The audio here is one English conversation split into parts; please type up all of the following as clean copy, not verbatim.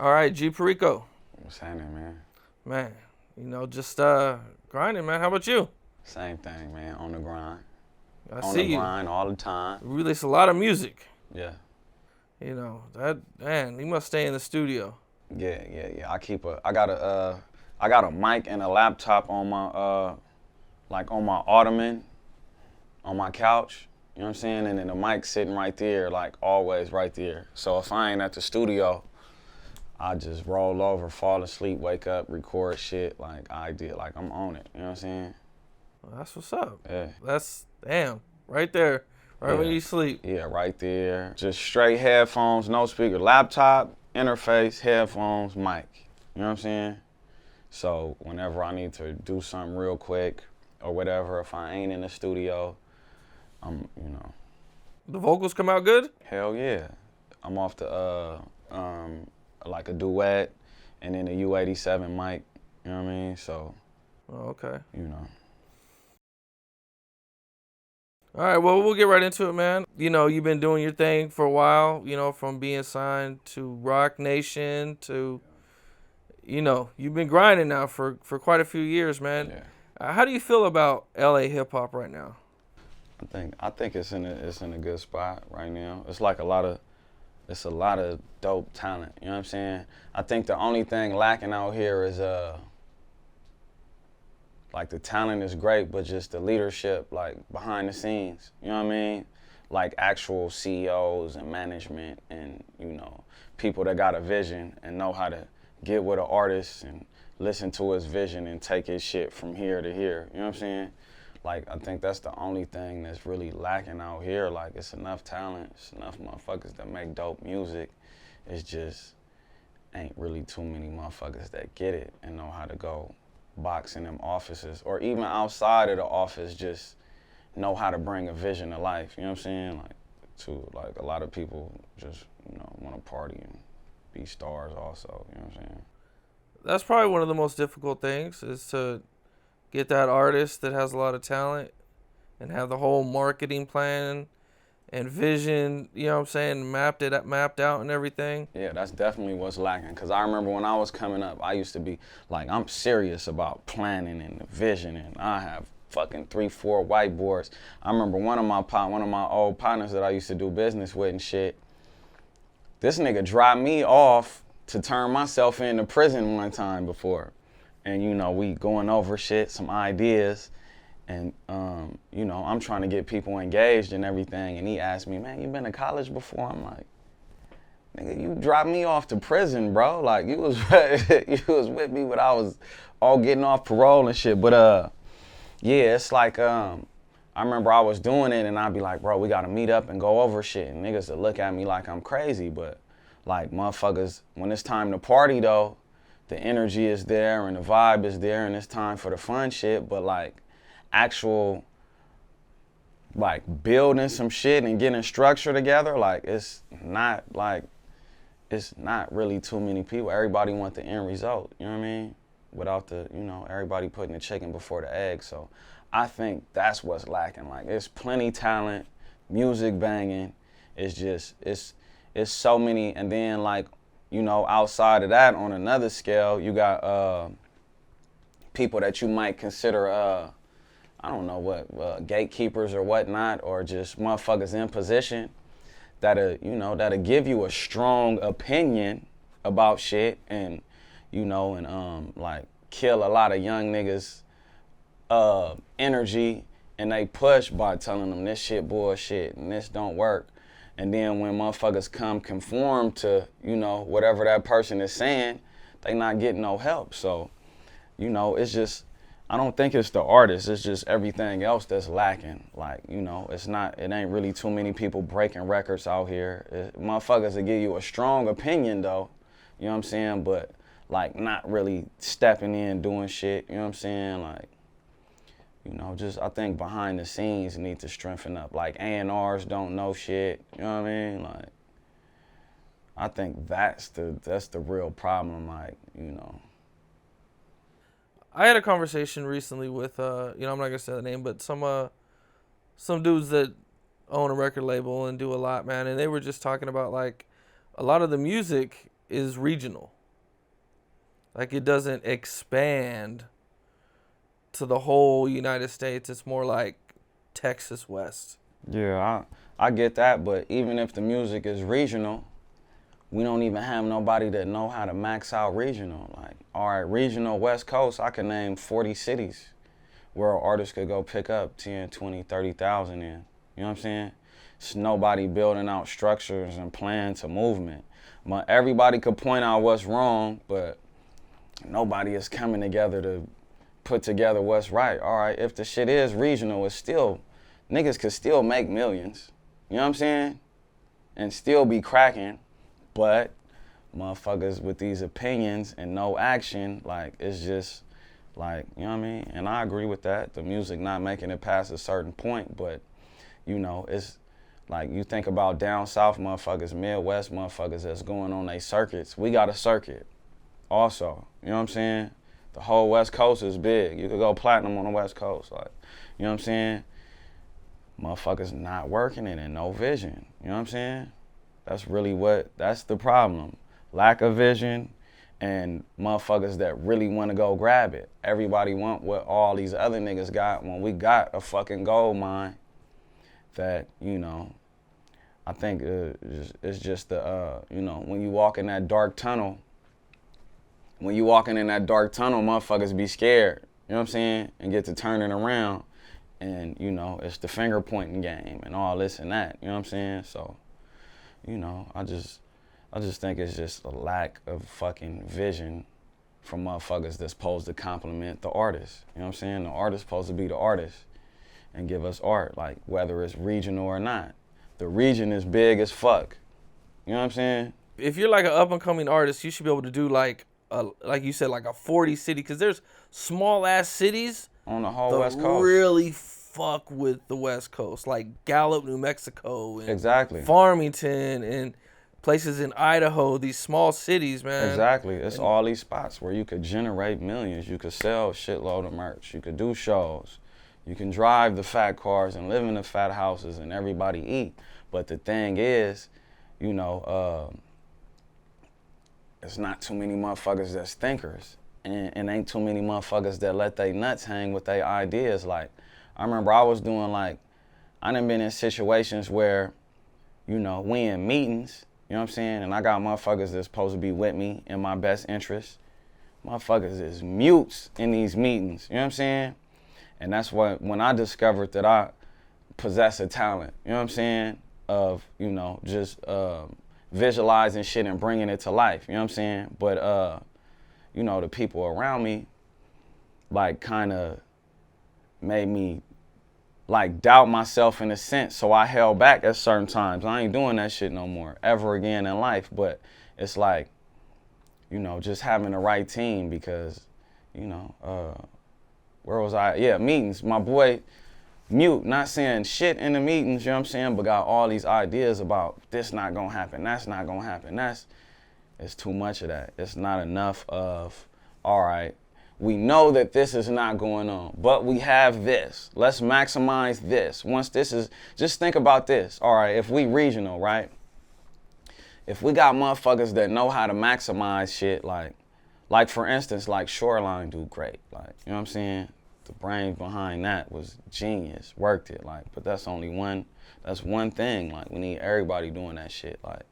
All right, G Perico. What's happening, man? Man, just grinding, man. How about you? Same thing, man. On the grind. I On see the you. grind all the time. You release a lot of music. Yeah. That man, you must stay in the studio. Yeah. I got a mic and a laptop on my on my ottoman, on my couch. You know what I'm saying? And then the mic sitting right there, like always right there. So if I ain't at the studio, I just roll over, fall asleep, wake up, record shit like I did. Like I'm on it. You know what I'm saying? Well, that's what's up. Yeah. That's damn right there, right when Yeah. you sleep. Yeah, right there. Just straight headphones, no speaker. Laptop, interface, headphones, mic. You know what I'm saying? So whenever I need to do something real quick or whatever, if I ain't in the studio, The vocals come out good. hell yeah. I'm off the like a duet and then a U87 mic. You know what I mean? So, Oh, okay. you know. All right. Well, we'll get right into it, man. You've been doing your thing for a while. From being signed to Rock Nation to, you've been grinding now for quite a few years, man. Yeah. How do you feel about LA hip hop right now? I think it's in a good spot right now. It's like a lot of dope talent. You know what I'm saying? I think the only thing lacking out here is like the talent is great, but just the leadership, like behind the scenes. You know what I mean? Like actual CEOs and management, and people that got a vision and know how to get with an artist and listen to his vision and take his shit from here to here. You know what I'm saying? Like, I think that's the only thing that's really lacking out here. Like, it's enough talent, it's enough motherfuckers that make dope music. It's just ain't really too many motherfuckers that get it and know how to go box in them offices, or even outside of the office, just know how to bring a vision to life. You know what I'm saying? Like a lot of people just, want to party and be stars also. You know what I'm saying? That's probably one of the most difficult things is to get that artist that has a lot of talent and have the whole marketing plan and vision, mapped out and everything. Yeah, that's definitely what's lacking. Because I remember when I was coming up, I used to be like, I'm serious about planning and the vision, and I have fucking 3-4 whiteboards. I remember one of my old partners that I used to do business with and shit, this nigga dropped me off to turn myself into prison one time before. And we going over shit, some ideas, and I'm trying to get people engaged and everything. And he asked me, man, you been to college before? I'm like, nigga, you dropped me off to prison, bro. Like, you was with me, but I was all getting off parole and shit. But yeah, it's like I remember I was doing it, and I'd be like, bro, we gotta meet up and go over shit. And niggas would look at me like I'm crazy, but like motherfuckers, when it's time to party though, the energy is there and the vibe is there, and it's time for the fun shit. But like actual like building some shit and getting structure together, like it's not really too many people. Everybody want the end result, you know what I mean? Without the, everybody putting the chicken before the egg. So I think that's what's lacking. Like, it's plenty talent, music banging. It's just, it's so many. And then like, outside of that, on another scale, you got people that you might consider, I don't know what, gatekeepers or whatnot, or just motherfuckers in position that'll give you a strong opinion about shit, and like kill a lot of young niggas energy, and they push by telling them this shit bullshit and this don't work. And then when motherfuckers come conform to, whatever that person is saying, they not getting no help. So, it's just, I don't think it's the artist, it's just everything else that's lacking. Like, it ain't really too many people breaking records out here. Motherfuckers will give you a strong opinion though, you know what I'm saying? But like not really stepping in, doing shit, you know what I'm saying? Like, just I think behind the scenes need to strengthen up. Like A&Rs don't know shit, you know what I mean? Like, I think that's the real problem, like, I had a conversation recently with I'm not gonna say the name, but some dudes that own a record label and do a lot, man, and they were just talking about like a lot of the music is regional. Like, it doesn't expand to the whole United States. It's more like Texas West. Yeah, I get that, but even if the music is regional, we don't even have nobody that know how to max out regional. Like, all right, regional West Coast, I can name 40 cities where an artist could go pick up 10, 20, 30,000 in. You know what I'm saying? It's nobody building out structures and plans to movement. Everybody could point out what's wrong, but nobody is coming together to put together what's right. All right, if the shit is regional, it's still, niggas could still make millions. You know what I'm saying? And still be cracking, but motherfuckers with these opinions and no action, like, it's just, like, you know what I mean? And I agree with that, the music not making it past a certain point, but, you know, it's, like, you think about down south motherfuckers, Midwest motherfuckers that's going on their circuits. We got a circuit also, you know what I'm saying? The whole West Coast is big. You could go platinum on the West Coast, like, you know what I'm saying? Motherfuckers not working it and no vision, you know what I'm saying? That's really that's the problem. Lack of vision and motherfuckers that really want to go grab it. Everybody want what all these other niggas got when we got a fucking gold mine that, you know, I think it's just the, you know, when you walk in that dark tunnel, motherfuckers be scared, you know what I'm saying, and get to turning around. And, you know, it's the finger pointing game and all this and that, you know what I'm saying? So, you know, I just think it's just a lack of fucking vision from motherfuckers that's supposed to compliment the artist. You know what I'm saying? The artist supposed to be the artist and give us art, like, whether it's regional or not. The region is big as fuck. You know what I'm saying? If you're like an up and coming artist, you should be able to do like you said, like a 40 city, because there's small ass cities on the whole West Coast really fuck with the West Coast, like Gallup, New Mexico, and exactly, Farmington, and places in Idaho. These small cities, man. Exactly, it's all these spots where you could generate millions. You could sell a shitload of merch. You could do shows. You can drive the fat cars and live in the fat houses and everybody eat. But the thing is, you know, it's not too many motherfuckers that's thinkers. And ain't too many motherfuckers that let they nuts hang with their ideas. Like, I remember I was doing, like, I done been in situations where, you know, we in meetings, you know what I'm saying? And I got motherfuckers that's supposed to be with me in my best interest. Motherfuckers is mutes in these meetings, you know what I'm saying? And that's when I discovered that I possess a talent, you know what I'm saying? Of, you know, just visualizing shit and bringing it to life, you know what I'm saying? But, you know, the people around me, like, kind of made me, like, doubt myself in a sense. So I held back at certain times. I ain't doing that shit no more, ever again in life. But it's like, you know, just having the right team because, you know, where was I? Yeah, meetings. My boy, mute, not saying shit in the meetings, you know what I'm saying? But got all these ideas about this not gonna happen, that's not gonna happen. It's too much of that. It's not enough of, all right, we know that this is not going on, but we have this. Let's maximize this. Once this is, just think about this. All right, if we regional, right? If we got motherfuckers that know how to maximize shit, like for instance, like Shoreline do great. Like, you know what I'm saying? The brain behind that was genius, worked it. Like, but that's one thing. Like, we need everybody doing that shit. Like,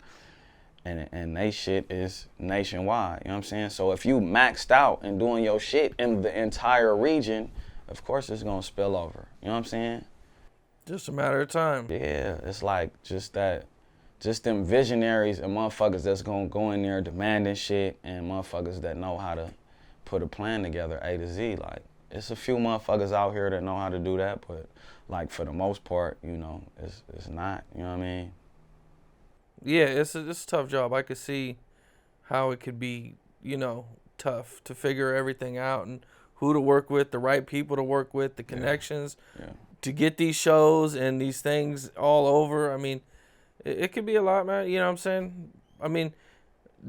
and they shit is nationwide, you know what I'm saying? So if you maxed out and doing your shit in the entire region, of course it's gonna spill over, you know what I'm saying? Just a matter of time. Yeah, it's like just them visionaries and motherfuckers that's gonna go in there demanding shit and motherfuckers that know how to put a plan together A to Z. Like, it's a few motherfuckers out here that know how to do that, but like for the most part, you know, it's not, you know what I mean? Yeah, it's a tough job. I could see how it could be, you know, tough to figure everything out and who to work with, the right people to work with, the connections to get these shows and these things all over. I mean, it could be a lot, man. You know what I'm saying? I mean,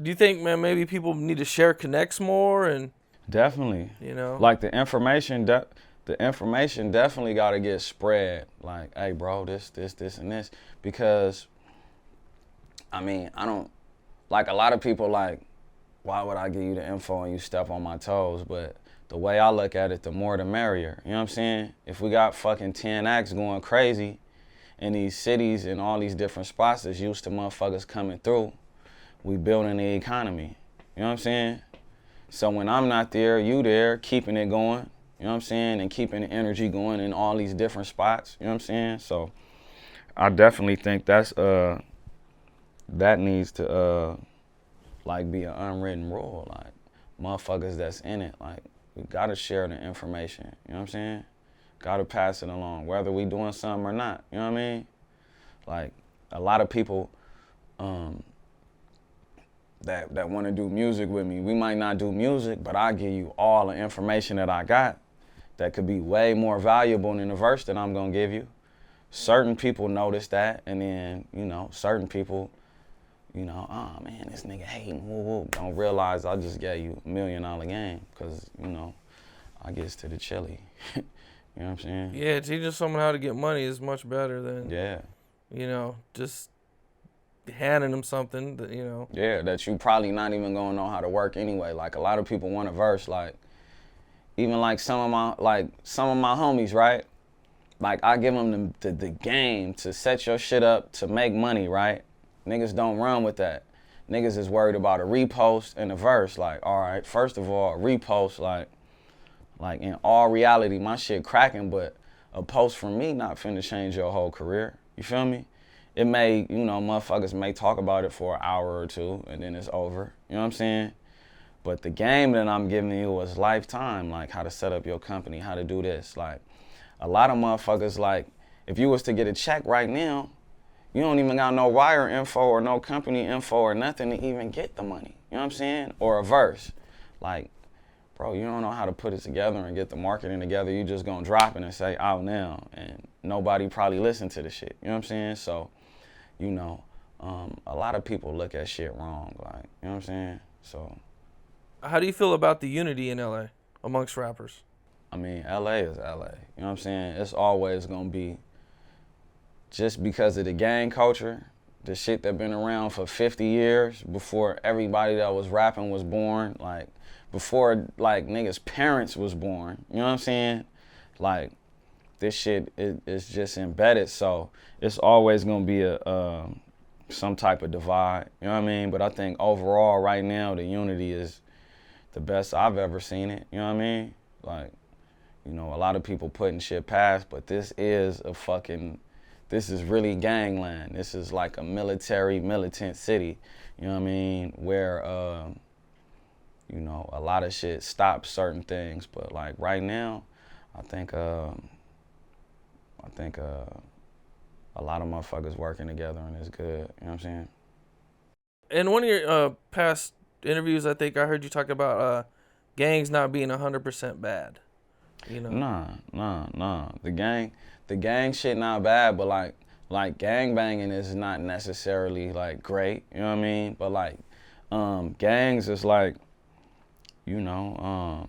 do you think, man, maybe people need to share connects more? And definitely, you know, like the information definitely got to get spread. Like, hey, bro, this, and this, because I mean, I don't, like, a lot of people, like, why would I give you the info and you step on my toes? But the way I look at it, the more the merrier. You know what I'm saying? If we got fucking 10 acts going crazy in these cities and all these different spots that's used to motherfuckers coming through, we building the economy. You know what I'm saying? So when I'm not there, you there, keeping it going, you know what I'm saying, and keeping the energy going in all these different spots, you know what I'm saying? So I definitely think that's that needs to like be an unwritten rule. Like motherfuckers that's in it, like we gotta share the information, you know what I'm saying? Gotta pass it along, whether we doing something or not, you know what I mean? Like a lot of people that want to do music with me, we might not do music, but I give you all the information that I got that could be way more valuable than the verse that I'm gonna give you. Certain people notice that, and then, you know, certain people, you know, oh man, this nigga hating, woo woo. Don't realize I just gave you $1 million game, because, you know, I gets to the chili. You know what I'm saying? Yeah, teaching someone how to get money is much better than, Yeah. you know, just handing them something that, you know. Yeah, that you probably not even gonna know how to work anyway. Like a lot of people want a verse, like even like some of my homies, right? Like I give them the game to set your shit up to make money, right? Niggas don't run with that. Niggas is worried about a repost and a verse. Like, all right, first of all, a repost, like in all reality, my shit cracking, but a post from me not finna change your whole career. You feel me? It may, you know, motherfuckers may talk about it for an hour or two and then it's over. You know what I'm saying? But the game that I'm giving you was lifetime, like how to set up your company, how to do this. Like a lot of motherfuckers, like if you was to get a check right now, you don't even got no wire info or no company info or nothing to even get the money. You know what I'm saying? Or a verse. Like, bro, you don't know how to put it together and get the marketing together. You just gonna drop it and say, out now. And nobody probably listen to the shit. You know what I'm saying? So, you know, a lot of people look at shit wrong. Like, you know what I'm saying? So. How do you feel about the unity in LA amongst rappers? I mean, LA is LA. You know what I'm saying? It's always gonna be, just because of the gang culture, the shit that been around for 50 years, before everybody that was rapping was born, like before like niggas' parents was born, you know what I'm saying? Like this shit is just embedded, so it's always gonna be a some type of divide, you know what I mean? But I think overall right now the unity is the best I've ever seen it, you know what I mean? Like, you know, a lot of people putting shit past, but this is really gangland. This is like a militant city, you know what I mean? Where, you know, a lot of shit stops certain things. But like right now, I think a lot of motherfuckers working together and it's good, you know what I'm saying? In one of your past interviews, I think I heard you talk about gangs not being 100% bad. You know? Nah. The gang shit not bad, but like gang banging is not necessarily like great, you know what I mean? But like gangs is like, you know,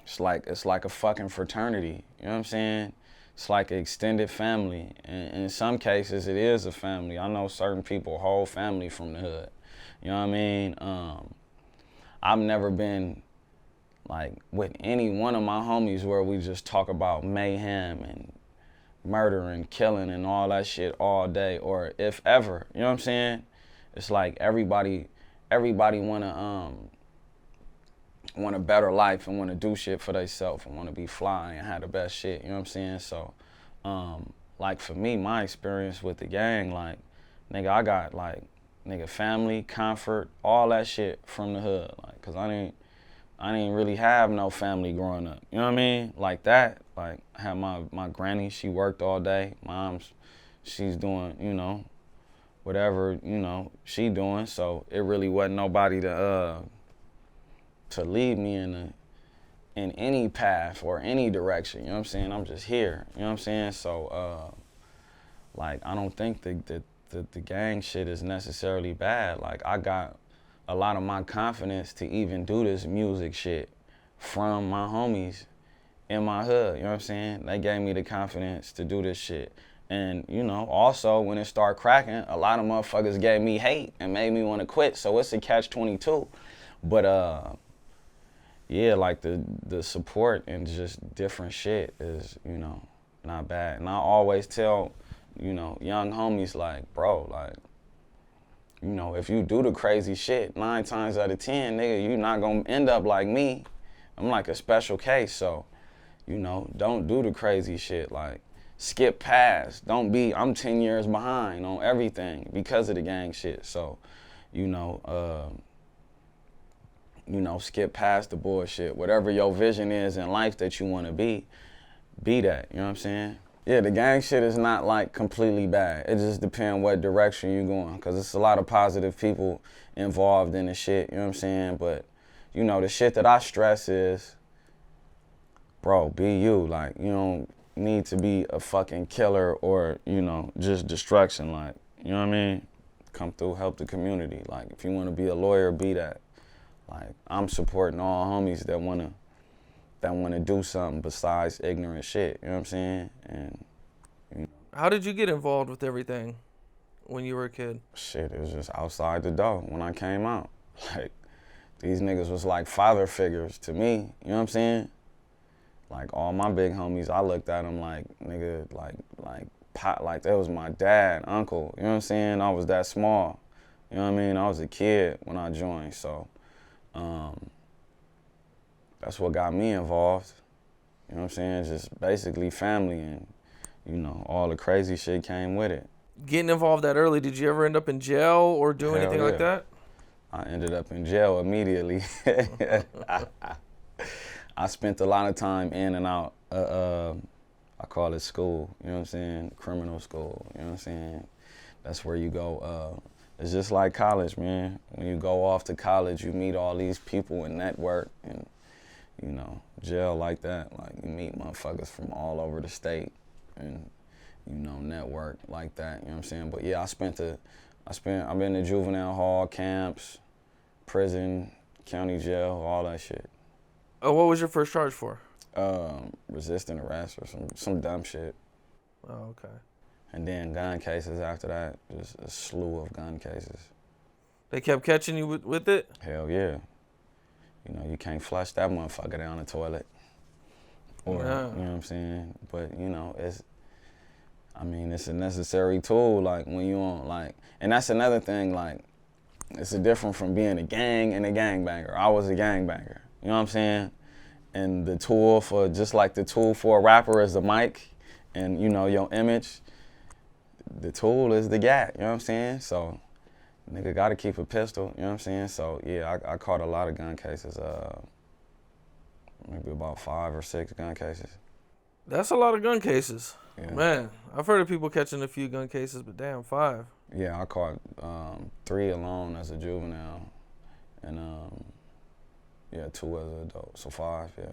it's like a fucking fraternity, you know what I'm saying? It's like an extended family, and in some cases it is a family. I know certain people, whole family from the hood, you know what I mean? I've never been like with any one of my homies where we just talk about mayhem and murder and killing and all that shit all day, or if ever, you know what I'm saying? It's like everybody want a better life and want to do shit for themselves and want to be fly and have the best shit, you know what I'm saying? So, like for me, my experience with the gang, like, nigga, I got like, nigga, family, comfort, all that shit from the hood, like, cause I didn't really have no family growing up, you know what I mean? Like that, like, I had my granny, she worked all day, mom's, she's doing, you know, whatever, you know, she doing, so it really wasn't nobody to lead me in any path or any direction, you know what I'm saying? I'm just here, you know what I'm saying? So, like, I don't think the gang shit is necessarily bad. Like, I got a lot of my confidence to even do this music shit from my homies in my hood, you know what I'm saying? They gave me the confidence to do this shit. And, you know, also when it started cracking, a lot of motherfuckers gave me hate and made me want to quit. So it's a catch-22. But yeah, like the support and just different shit is, you know, not bad. And I always tell, you know, young homies like, bro, like, you know, if you do the crazy shit, 9 times out of 10, nigga, you not gonna end up like me. I'm like a special case, so, you know, don't do the crazy shit. Like, skip past. Don't be, I'm 10 years behind on everything because of the gang shit. So, you know, skip past the bullshit. Whatever your vision is in life that you want to be that. You know what I'm saying? Yeah, the gang shit is not like completely bad. It just depends what direction you're going, because it's a lot of positive people involved in the shit. You know what I'm saying? But, you know, the shit that I stress is, bro, be you. Like, you don't need to be a fucking killer or, you know, just destruction. Like, you know what I mean? Come through, help the community. Like, if you want to be a lawyer, be that. Like, I'm supporting all homies that wanna do something besides ignorant shit. You know what I'm saying? And you know, How did you get involved with everything when you were a kid? shit, it was just outside the door when I came out. Like, these niggas was like father figures to me. You know what I'm saying? Like, all my big homies, I looked at them like, nigga, like pot, like that was my dad, uncle. You know what I'm saying? I was that small. You know what I mean? I was a kid when I joined, so that's what got me involved. You know what I'm saying? Just basically family, and, you know, all the crazy shit came with it. Getting involved that early, did you ever end up in jail or do Hell anything yeah. like that? I ended up in jail immediately. I spent a lot of time in and out. I call it school, you know what I'm saying? Criminal school, you know what I'm saying? That's where you go. It's just like college, man. When you go off to college, you meet all these people and network, and, you know, jail like that. Like, you meet motherfuckers from all over the state and, you know, network like that, you know what I'm saying? But yeah, I've been to juvenile hall, camps, prison, county jail, all that shit. Oh, what was your first charge for? Resisting arrest or some dumb shit. Oh, okay. And then gun cases after that, just a slew of gun cases. They kept catching you with it? Hell yeah. You know, you can't flush that motherfucker down the toilet. Or, Yeah. you know what I'm saying? But, you know, it's a necessary tool, like, when you on, like, and that's another thing, like, it's a different from being a gang and a gangbanger. I was a gangbanger, you know what I'm saying? And the tool for, just like the tool for a rapper is the mic and, you know, your image, the tool is the gat, you know what I'm saying? So, nigga gotta keep a pistol, you know what I'm saying? So, yeah, I caught a lot of gun cases, maybe about 5 or 6 gun cases. That's a lot of gun cases. Yeah. Man, I've heard of people catching a few gun cases, but damn, 5. Yeah, I caught 3 alone as a juvenile, and 2 as an adult, so 5, yeah.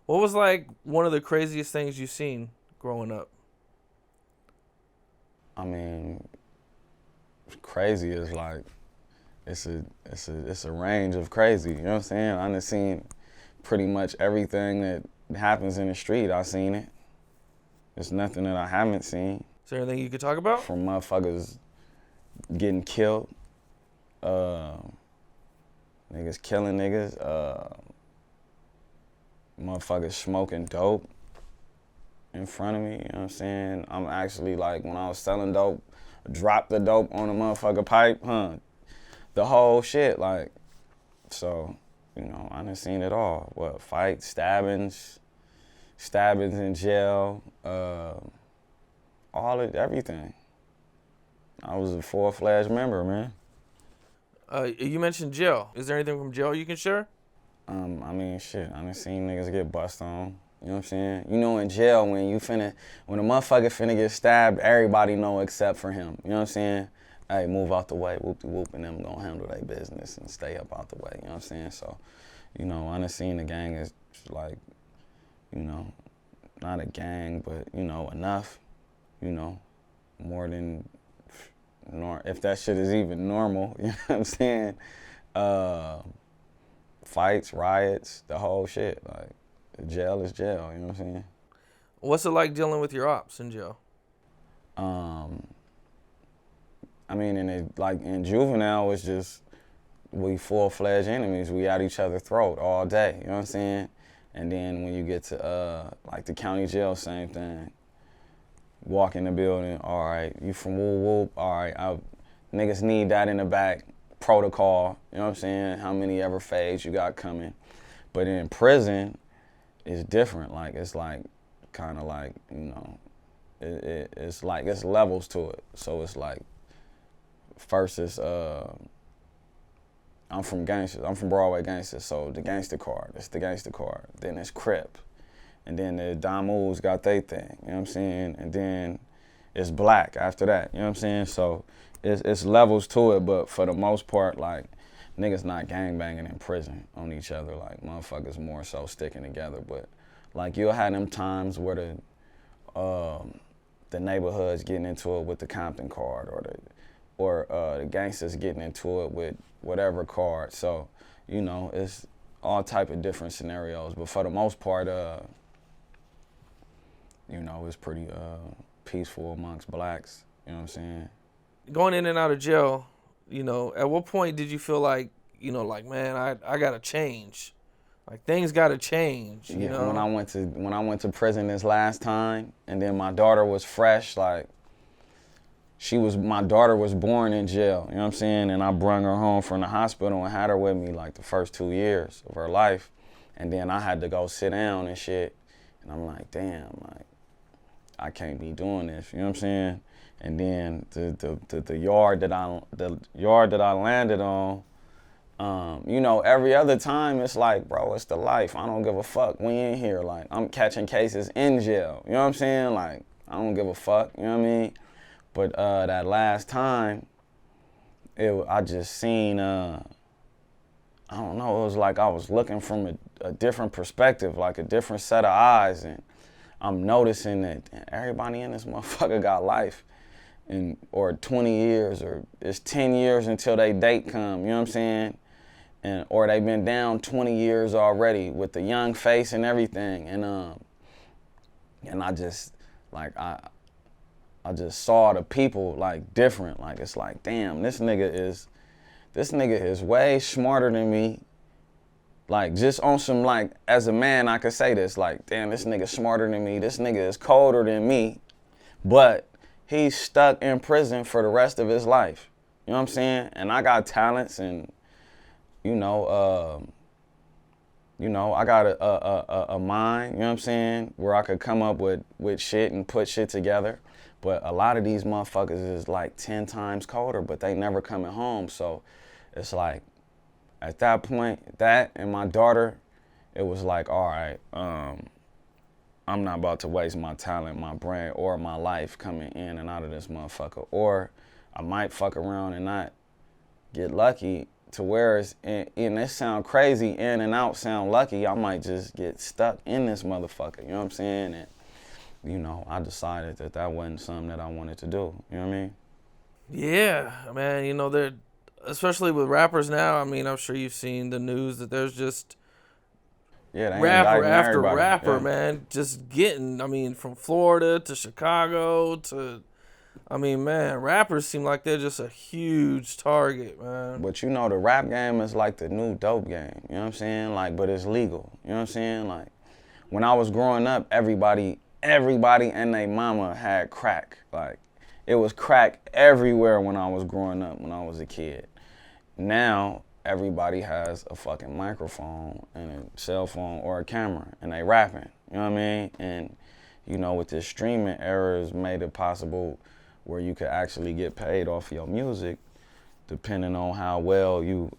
What was like one of the craziest things you've seen growing up? I mean, crazy is like, it's a range of crazy, you know what I'm saying? I done seen pretty much everything that happens in the street. I seen it. There's nothing that I haven't seen. Is there anything you could talk about? From motherfuckers getting killed, niggas killing niggas, motherfuckers smoking dope in front of me, you know what I'm saying? I'm actually, like, when I was selling dope, dropped the dope on a motherfucker pipe, the whole shit, like, so, you know, I done seen it all. What, fights, stabbings in jail, everything. I was a full-fledged member, man. You mentioned jail. Is there anything from jail you can share? I mean, shit, I done seen niggas get bust on. You know what I'm saying? You know, in jail, when a motherfucker finna get stabbed, everybody know except for him. You know what I'm saying? Hey, move out the way, whoop-de-whoop, and them gonna handle their business and stay up out the way. You know what I'm saying? So, you know, I done seen the gang as, like, you know, not a gang, but, you know, enough, you know, more than, if that shit is even normal, you know what I'm saying? Fights, riots, the whole shit. Like, jail is jail, you know what I'm saying? What's it like dealing with your ops in jail? Um, I mean, in juvenile, it's just we full-fledged enemies. We at each other's throat all day. You know what I'm saying? And then when you get to like the county jail, same thing. Walk in the building. All right, you from whoop whoop. All right, niggas need that in the back. Protocol. You know what I'm saying? How many ever fades you got coming? But in prison, it's different. Like it's like kind of like it's like it's levels to it. So it's like first it's I'm from gangsters. I'm from Broadway gangsters. So the gangster card. It's the gangster card. Then it's Crip. And then the Damus got their thing. You know what I'm saying? And then it's black after that. You know what I'm saying? So it's levels to it. But for the most part, like niggas not gangbanging in prison on each other. Like motherfuckers more so sticking together. But like you'll have them times where the neighborhoods getting into it with the Compton card or the gangsters getting into it with whatever card. So, it's all type of different scenarios. But for the most part, it's pretty peaceful amongst blacks. You know what I'm saying? Going in and out of jail, at what point did you feel like, man, I gotta change? Like things gotta change, you know? When I went to prison this last time, and then my daughter was fresh, like my daughter was born in jail, you know what I'm saying? And I brung her home from the hospital and had her with me like the first 2 years of her life. And then I had to go sit down and shit. And I'm like, damn, like, I can't be doing this, you know what I'm saying? And then the yard that I landed on, every other time it's like, bro, it's the life. I don't give a fuck. We in here, like, I'm catching cases in jail. You know what I'm saying? Like, I don't give a fuck. You know what I mean? But that last time, I just seen, I don't know, it was like I was looking from a different perspective, like a different set of eyes, and I'm noticing that everybody in this motherfucker got life, or 20 years, or it's 10 years until they date come, you know what I'm saying? Or they've been down 20 years already with the young face and everything, and I just, like, I just saw the people like different. Like it's like, damn, this nigga is way smarter than me. Like just on some, like, as a man I could say this, like, damn, this nigga smarter than me. This nigga is colder than me. But he's stuck in prison for the rest of his life. You know what I'm saying? And I got talents and I got a mind, you know what I'm saying, where I could come up with shit and put shit together. But a lot of these motherfuckers is like 10 times colder, but they never coming home. So it's like, at that point, that and my daughter, it was like, all right, I'm not about to waste my talent, my brain, or my life coming in and out of this motherfucker. Or I might fuck around and not get lucky to where it's, and it sound crazy, in and out sound lucky, I might just get stuck in this motherfucker, you know what I'm saying? And, I decided that wasn't something that I wanted to do. You know what I mean? Yeah, man. They're, especially with rappers now. I mean, I'm sure you've seen the news that there's just rapper after rapper, man, just getting. I mean, from Florida to Chicago to, I mean, man, rappers seem like they're just a huge target, man. But the rap game is like the new dope game. You know what I'm saying? Like, but it's legal. You know what I'm saying? Like, when I was growing up, everybody and their mama had crack. Like, it was crack everywhere when I was growing up, when I was a kid. Now, everybody has a fucking microphone and a cell phone or a camera, and they rapping. You know what I mean? And, with this streaming era, has made it possible where you could actually get paid off your music, depending on how well you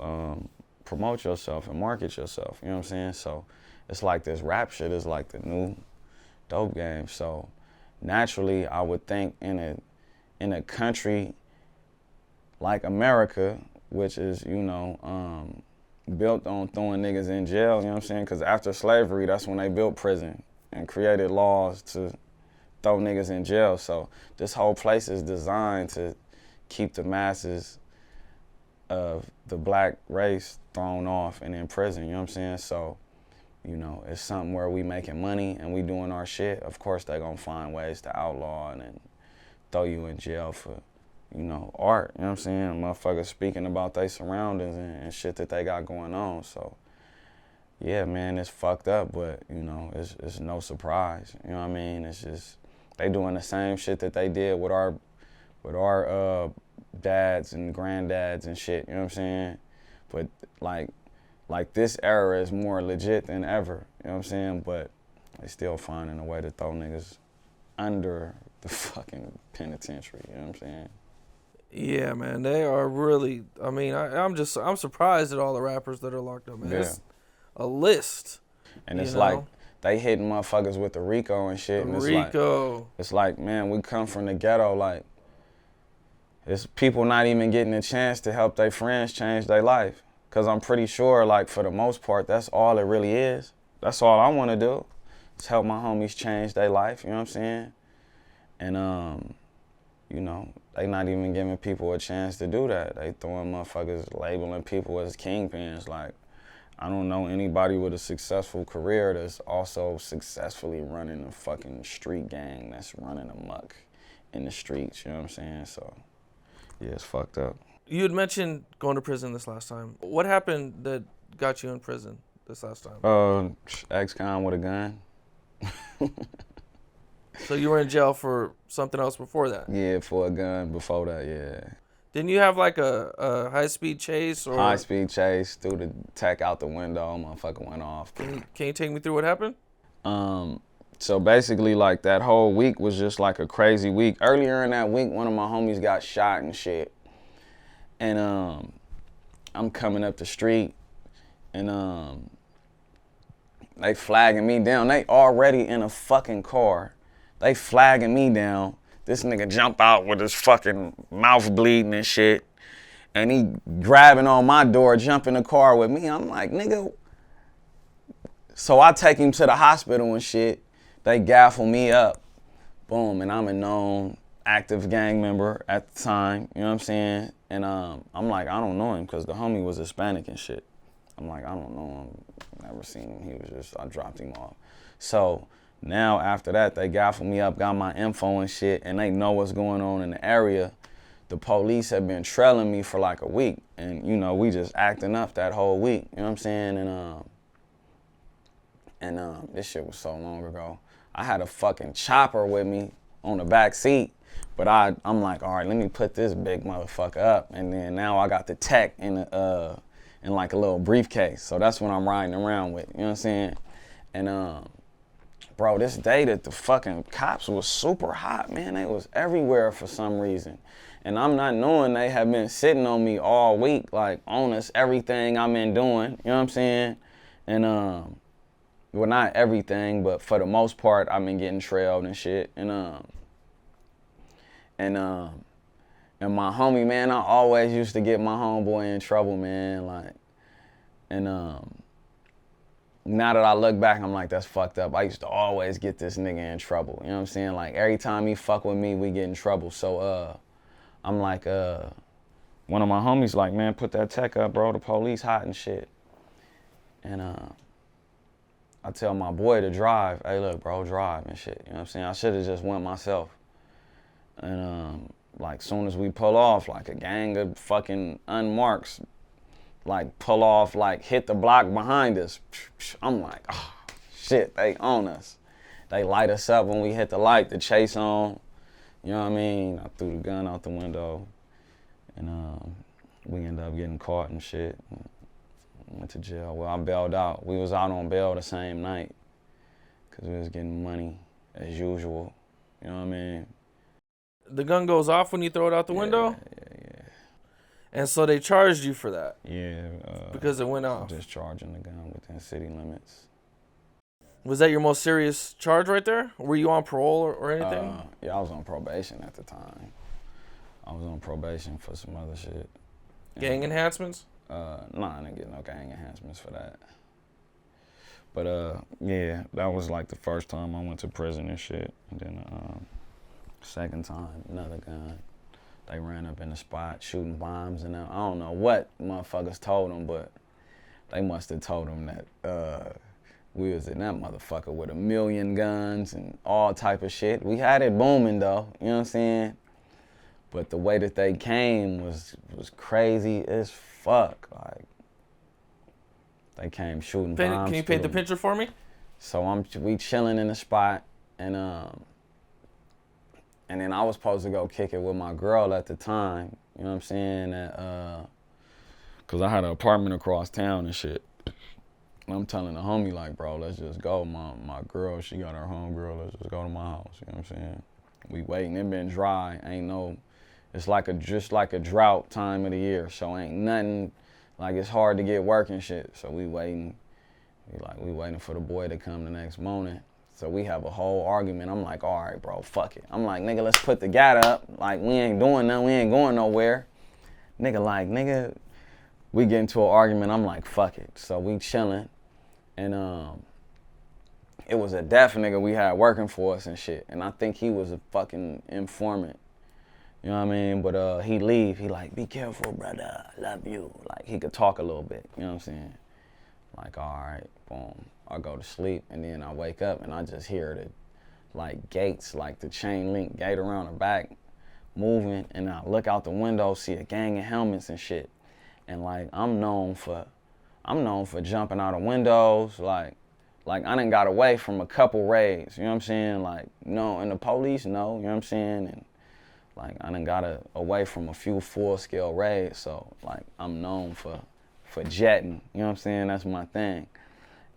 promote yourself and market yourself. You know what I'm saying? So, it's like this rap shit is like the new dope game. So naturally, I would think in a country like America, which is built on throwing niggas in jail, you know what I'm saying? Because after slavery, that's when they built prison and created laws to throw niggas in jail. So this whole place is designed to keep the masses of the black race thrown off and in prison, you know what I'm saying? So it's something where we making money and we doing our shit. Of course, they gonna find ways to outlaw and throw you in jail for, you know, art. You know what I'm saying? Motherfuckers speaking about their surroundings and shit that they got going on. So, yeah, man, it's fucked up, but, you know, it's no surprise. You know what I mean? It's just, they doing the same shit that they did with our dads and granddads and shit, you know what I'm saying? But like this era is more legit than ever, you know what I'm saying? But they still finding a way to throw niggas under the fucking penitentiary, you know what I'm saying? Yeah, man, they are really. I mean, I'm surprised at all the rappers that are locked up, man. Yeah. It's a list. And it's like they hitting motherfuckers with the Rico and shit. And it's like, man, we come from the ghetto. Like, it's people not even getting a chance to help their friends change their life. Cause I'm pretty sure, like, for the most part, that's all it really is. That's all I want to do. Is help my homies change their life. You know what I'm saying? And you know, they not even giving people a chance to do that. They throwing motherfuckers, labeling people as kingpins. Like, I don't know anybody with a successful career that's also successfully running a fucking street gang that's running amok in the streets, you know what I'm saying? So, yeah, it's fucked up. You had mentioned going to prison this last time. What happened that got you in prison this last time? Ex-con with a gun. So you were in jail for something else before that? Yeah, for a gun before that, yeah. Didn't you have like a high-speed chase? Or high-speed chase, threw the tech out the window, motherfucker went off. Can you take me through what happened? So basically, like, that whole week was just like a crazy week. Earlier in that week, one of my homies got shot and shit. And I'm coming up the street, and they flagging me down. They already in a fucking car. They flagging me down. This nigga jump out with his fucking mouth bleeding and shit. And he grabbing on my door, jump in the car with me. I'm like, nigga. So I take him to the hospital and shit. They gaffle me up. Boom, and I'm a known active gang member at the time, you know what I'm saying? And I'm like, I don't know him because the homie was Hispanic and shit. I'm like, I don't know him, never seen him. He was just, I dropped him off. So now after that, they gaffle me up, got my info and shit, and they know what's going on in the area. The police have been trailing me for like a week, and you know, we just acting up that whole week, you know what I'm saying? And this shit was so long ago. I had a fucking chopper with me on the back seat, but I'm like, all right, let me put this big motherfucker up, and then now I got the tech in like a little briefcase, so that's what I'm riding around with, you know what I'm saying? And bro, this day that the fucking cops was super hot, man. They was everywhere for some reason. And I'm not knowing they have been sitting on me all week, like on us, everything I'm in doing, you know what I'm saying? And well, not everything, but for the most part, I've been getting trailed and shit. And my homie, man, I always used to get my homeboy in trouble, man. Like, and now that I look back, I'm like, that's fucked up. I used to always get this nigga in trouble. You know what I'm saying? Like, every time he fuck with me, we get in trouble. So I'm like, one of my homies like, man, put that tech up, bro. The police hot and shit. And I tell my boy to drive. Hey, look, bro, drive and shit. You know what I'm saying? I should have just went myself. And like, soon as we pull off, like a gang of fucking unmarks, like pull off, like hit the block behind us. I'm like, oh, shit, they on us. They light us up when we hit the light, the chase on. You know what I mean? I threw the gun out the window, and we ended up getting caught and shit. Went to jail. Well, I bailed out. We was out on bail the same night because we was getting money as usual. You know what I mean? The gun goes off when you throw it out the window? Yeah. And so they charged you for that? Yeah. Because it went off? Discharging the gun within city limits. Was that your most serious charge right there? Were you on parole or anything? Yeah, I was on probation at the time. I was on probation for some other shit. Gang enhancements? Nah, I didn't get no gang enhancements for that. But yeah, that was like the first time I went to prison and shit. And then second time, another gun. They ran up in the spot shooting bombs, and I don't know what motherfuckers told them, but they must have told them that we was in that motherfucker with 1 million guns and all type of shit. We had it booming though, you know what I'm saying? But the way that they came was crazy as fuck. Like, they came shooting bombs. Can you paint the picture for me? So we chilling in the spot, and then I was supposed to go kick it with my girl at the time. You know what I'm saying? Cause I had an apartment across town and shit. And I'm telling the homie like, bro, let's just go. My girl, she got her home girl. Let's just go to my house. You know what I'm saying? We waiting. It been dry. It's just like a drought time of the year. So ain't nothing, like it's hard to get work and shit. So we waiting. We waiting for the boy to come the next morning. So we have a whole argument. I'm like, all right, bro, fuck it. I'm like, nigga, let's put the gat up. Like, we ain't doing nothing. We ain't going nowhere. Nigga, we get into an argument. I'm like, fuck it. So we chilling. And it was a deaf nigga we had working for us and shit. And I think he was a fucking informant. You know what I mean? But he leave. He like, be careful, brother. I love you. Like, he could talk a little bit. You know what I'm saying? Like, all right, boom. I go to sleep, and then I wake up, and I just hear the, like, gates, like the chain link gate around the back moving, and I look out the window, see a gang of helmets and shit. And, like, I'm known for jumping out of windows, like I done got away from a couple raids, you know what I'm saying? Like, no, and the police know, you know what I'm saying? And, like, I done got away from a few full-scale raids, so, like, I'm known for jetting, you know what I'm saying? That's my thing.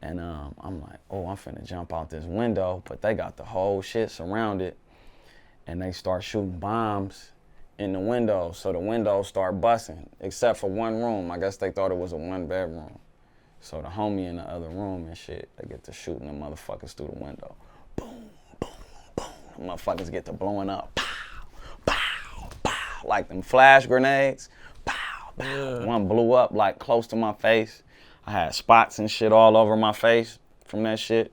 And I'm like, oh, I'm finna jump out this window, but they got the whole shit surrounded, and they start shooting bombs in the windows, so the windows start busting, except for one room. I guess they thought it was a one-bedroom. So the homie in the other room and shit, they get to shooting the motherfuckers through the window. Boom, boom, boom. The motherfuckers get to blowing up. Pow, pow, pow, like them flash grenades. Pow, pow. Yeah. One blew up like close to my face. I had spots and shit all over my face from that shit.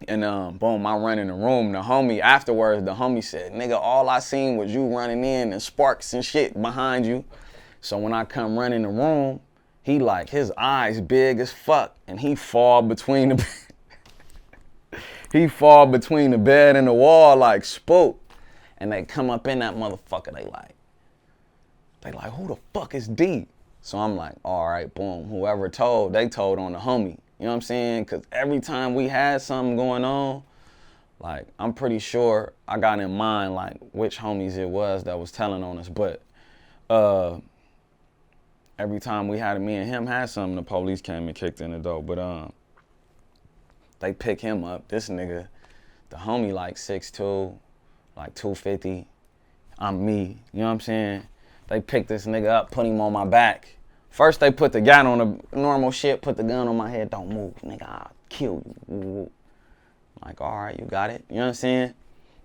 And boom, I run in the room. Afterwards, the homie said, nigga, all I seen was you running in and sparks and shit behind you. So when I come run in the room, he like, his eyes big as fuck, and he fall between the bed and the wall like Spook. And they come up in that motherfucker, they like, who the fuck is D? So I'm like, all right, boom, whoever told, they told on the homie. You know what I'm saying? Because every time we had something going on, like, I'm pretty sure I got in mind, like, which homies it was that was telling on us. But every time me and him had something, the police came and kicked in the door. But they pick him up. This nigga, the homie, like 6'2", like 250. I'm me. You know what I'm saying? They picked this nigga up, put him on my back. First, they put the gun on the normal shit, put the gun on my head. Don't move, nigga, I'll kill you. Like, all right, you got it. You know what I'm saying?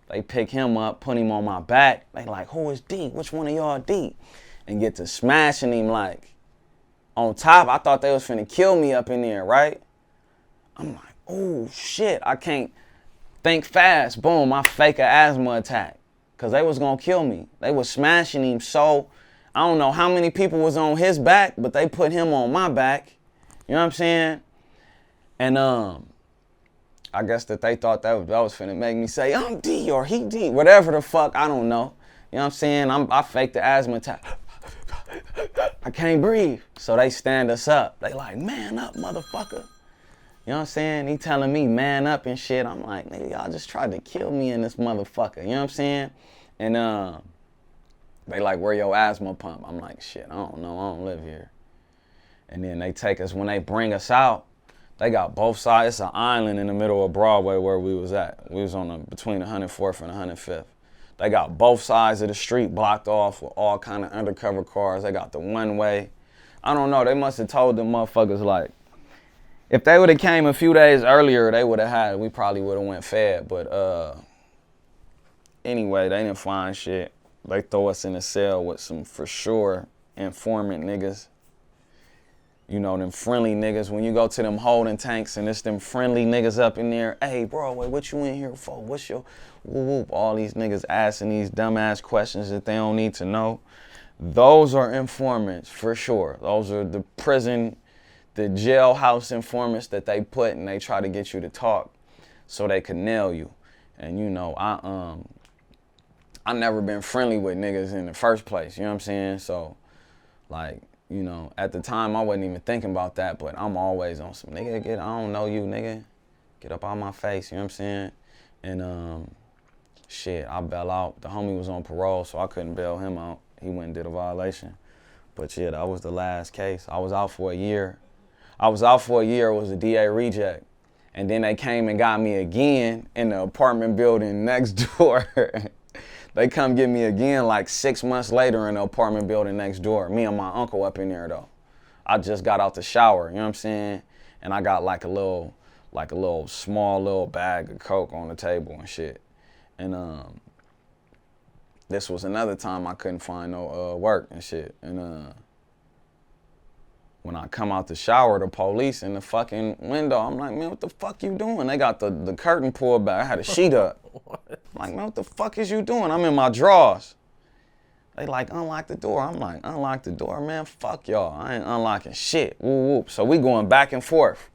They pick him up, put him on my back. They like, who is D? Which one of y'all D? And get to smashing him like on top. I thought they was finna kill me up in there, right? I'm like, oh shit, I can't think fast. Boom, I fake an asthma attack. Cause they was gonna kill me. They was smashing him so, I don't know how many people was on his back, but they put him on my back. You know what I'm saying? And I guess that they thought that was finna make me say, I'm D or he D, whatever the fuck, I don't know. You know what I'm saying? I faked the asthma attack. I can't breathe. So they stand us up. They like, man up, motherfucker. You know what I'm saying? He telling me man up and shit. I'm like, nigga, y'all just tried to kill me in this motherfucker. You know what I'm saying? And they like, where your asthma pump? I'm like, shit, I don't know. I don't live here. And then they take us, when they bring us out, they got both sides. It's an island in the middle of Broadway where we was at. We was on between 104th and 105th. They got both sides of the street blocked off with all kind of undercover cars. They got the one way. I don't know. They must have told them motherfuckers like, if they would have came a few days earlier, they would have had, we probably would have went fed. But anyway, they didn't find shit. They throw us in a cell with some, for sure, informant niggas. You know, them friendly niggas. When you go to them holding tanks and it's them friendly niggas up in there. Hey, Broadway, what you in here for? What's your whoop whoop? All these niggas asking these dumbass questions that they don't need to know. Those are informants, for sure. Those are the prison, the jailhouse informants that they put and they try to get you to talk so they can nail you. And you know, I never been friendly with niggas in the first place, you know what I'm saying? So, like, you know, at the time I wasn't even thinking about that, but I'm always on some nigga, I don't know you, nigga. Get up out my face, you know what I'm saying? And shit, I bail out. The homie was on parole, so I couldn't bail him out. He went and did a violation. But yeah, that was the last case. I was out for a year. It was a DA reject. And then they came and got me again in the apartment building next door. They come get me again like 6 months later in the apartment building next door. Me and my uncle up in there though. I just got out the shower, you know what I'm saying? And I got like a little small little bag of Coke on the table and shit. And this was another time I couldn't find no work and shit. And when I come out the shower, the police in the fucking window, I'm like, man, what the fuck you doing? They got the curtain pulled back. I had a sheet up. I'm like, man, what the fuck is you doing? I'm in my drawers. They like, unlock the door. I'm like, unlock the door, man, fuck y'all. I ain't unlocking shit, whoop, whoop. So we going back and forth.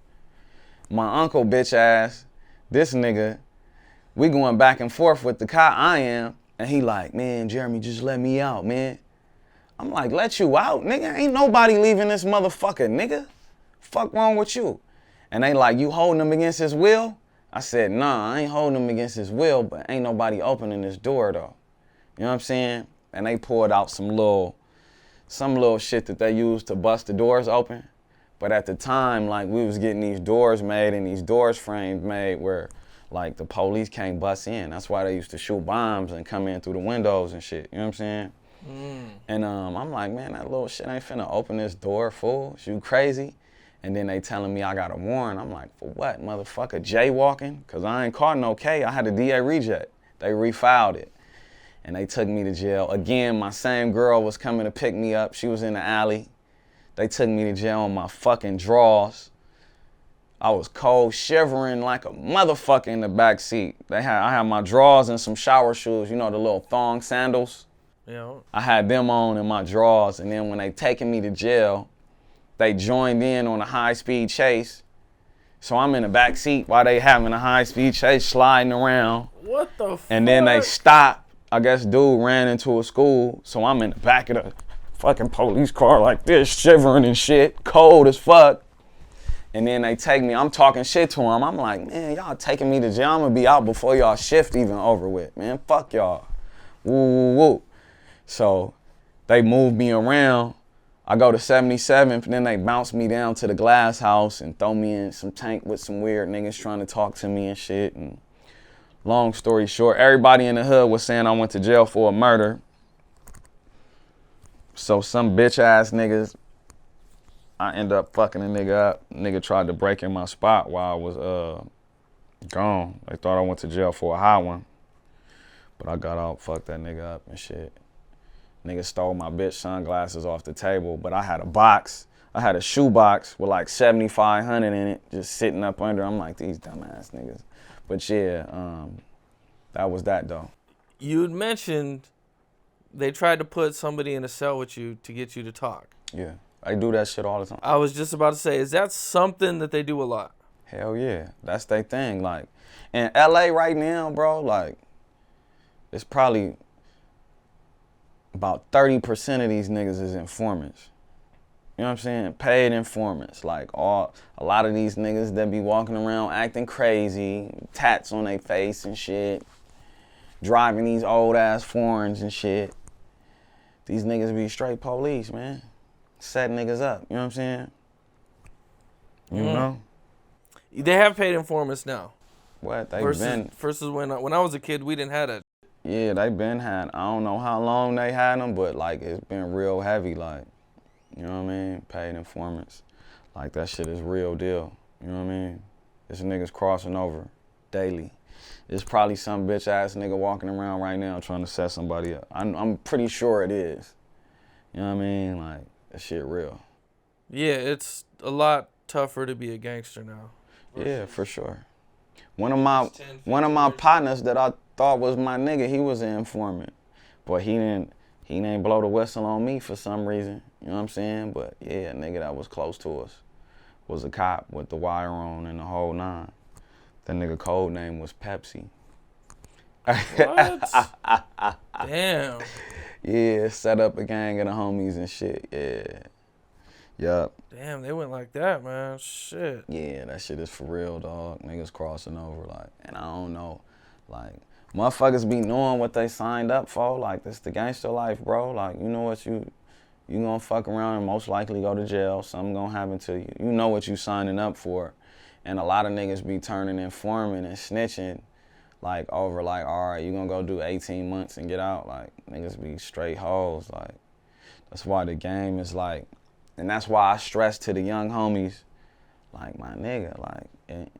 My uncle bitch ass, this nigga, we going back and forth with the cop I am, and he like, man, Jeremy, just let me out, man. I'm like, let you out, nigga? Ain't nobody leaving this motherfucker, nigga. Fuck wrong with you? And they like, you holding him against his will? I said, nah, I ain't holding him against his will, but ain't nobody opening this door though. You know what I'm saying? And they poured out some little shit that they used to bust the doors open. But at the time, like, we was getting these doors made and these doors framed made where, like, the police can't bust in. That's why they used to shoot bombs and come in through the windows and shit. You know what I'm saying? And I'm like, man, that little shit ain't finna open this door, fool. You crazy? And then they telling me I got a warrant. I'm like, for what, motherfucker? Jaywalking? Because I ain't caught no K. I had a DA reject. They refiled it. And they took me to jail. Again, my same girl was coming to pick me up. She was in the alley. They took me to jail on my fucking drawers. I was cold, shivering like a motherfucker in the back seat. I had my drawers and some shower shoes, you know, the little thong sandals. Yeah. I had them on in my drawers, and then when they taking me to jail, they joined in on a high-speed chase. So I'm in the back seat while they having a high-speed chase sliding around. What the fuck? And then they stopped. I guess dude ran into a school, so I'm in the back of the fucking police car like this, shivering and shit, cold as fuck. And then they take me, I'm talking shit to them. I'm like, man, y'all taking me to jail. I'm gonna be out before y'all shift even over with, man. Fuck y'all. Woo, woo, woo. So they moved me around. I go to 77th, and then they bounce me down to the glass house and throw me in some tank with some weird niggas trying to talk to me and shit. And long story short, everybody in the hood was saying I went to jail for a murder. So some bitch ass niggas, I end up fucking a nigga up. Nigga tried to break in my spot while I was gone. They thought I went to jail for a high one. But I got out, fucked that nigga up and shit. Nigga stole my bitch sunglasses off the table, but I had a box. I had a shoe box with like 7,500 in it, just sitting up under. I'm like, these dumbass niggas. But yeah, that was that though. You'd mentioned they tried to put somebody in a cell with you to get you to talk. Yeah, I do that shit all the time. I was just about to say, is that something that they do a lot? Hell yeah, that's their thing. Like, in LA right now, bro, like, it's probably about 30% of these niggas is informants. You know what I'm saying? Paid informants. Like, a lot of these niggas that be walking around acting crazy, tats on their face and shit, driving these old ass foreigns and shit. These niggas be straight police, man. Set niggas up, you know what I'm saying? You know? They have paid informants now. What? Versus when I was a kid, we didn't have that. Yeah, they been had. I don't know how long they had them, but like it's been real heavy. Like, you know what I mean? Paid informants. Like that shit is real deal. You know what I mean? This niggas crossing over daily. There's probably some bitch ass nigga walking around right now trying to set somebody up. I'm pretty sure it is. You know what I mean? Like that shit real. Yeah, it's a lot tougher to be a gangster now. Yeah, for sure. One of my partners that I thought was my nigga, he was an informant. But he didn't blow the whistle on me for some reason. You know what I'm saying? But yeah, a nigga that was close to us was a cop with the wire on and the whole nine. That nigga code name was Pepsi. What? Damn. Yeah, set up a gang of the homies and shit. Yeah. Yup. Damn, they went like that, man. Shit. Yeah, that shit is for real, dog. Niggas crossing over, like, and I don't know, like, motherfuckers be knowing what they signed up for. Like, this the gangster life, bro. Like, you know what you gonna fuck around and most likely go to jail. Something gonna happen to you. You know what you signing up for. And a lot of niggas be turning informant and snitching, like, over, like, all right, you gonna go do 18 months and get out. Like, niggas be straight hoes. Like, that's why the game is like, and that's why I stress to the young homies, like, my nigga, like, it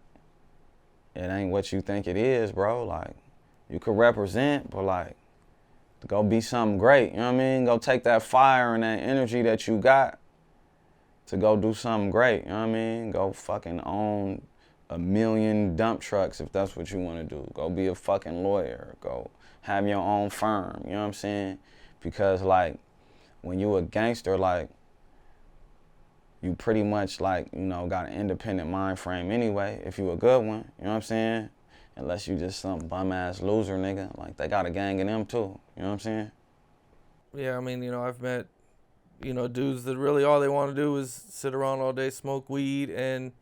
ain't what you think it is, bro. Like, you could represent, but, like, to go be something great, you know what I mean? Go take that fire and that energy that you got to go do something great, you know what I mean? Go fucking own 1 million dump trucks if that's what you want to do. Go be a fucking lawyer. Go have your own firm, you know what I'm saying? Because, like, when you a gangster, like, you pretty much, like, you know, got an independent mind frame anyway, if you a good one, you know what I'm saying? Unless you just some bum-ass loser nigga. Like, they got a gang in them too, you know what I'm saying? Yeah, I mean, I've met, dudes that really all they want to do is sit around all day, smoke weed, and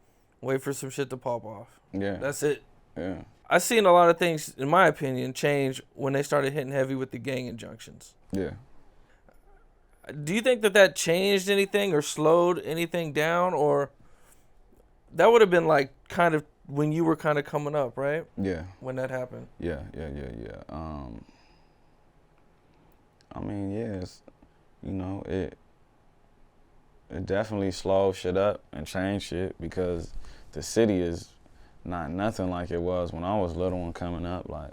wait for some shit to pop off. Yeah. That's it. Yeah. I seen a lot of things, in my opinion, change when they started hitting heavy with the gang injunctions. Yeah. Do you think that changed anything or slowed anything down, or that would have been like kind of when you were kind of coming up, right? Yeah. When that happened. Yeah. I mean, yeah, it's, it definitely slowed shit up and changed shit because the city is not nothing like it was when I was little and coming up. Like,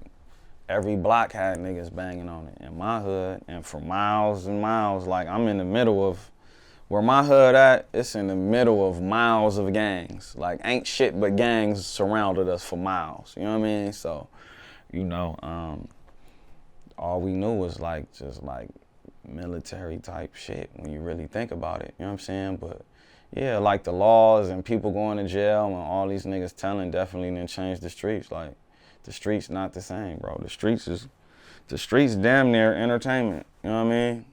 every block had niggas banging on it in my hood, and for miles and miles, like, I'm in the middle of where my hood at, it's in the middle of miles of gangs. Like, ain't shit but gangs surrounded us for miles, you know what I mean? So, all we knew was, like, just, like, military type shit when you really think about it, you know what I'm saying? But, yeah, like, the laws and people going to jail and all these niggas telling definitely didn't change the streets. Like, the streets not the same, bro. The streets damn near entertainment, you know what I mean?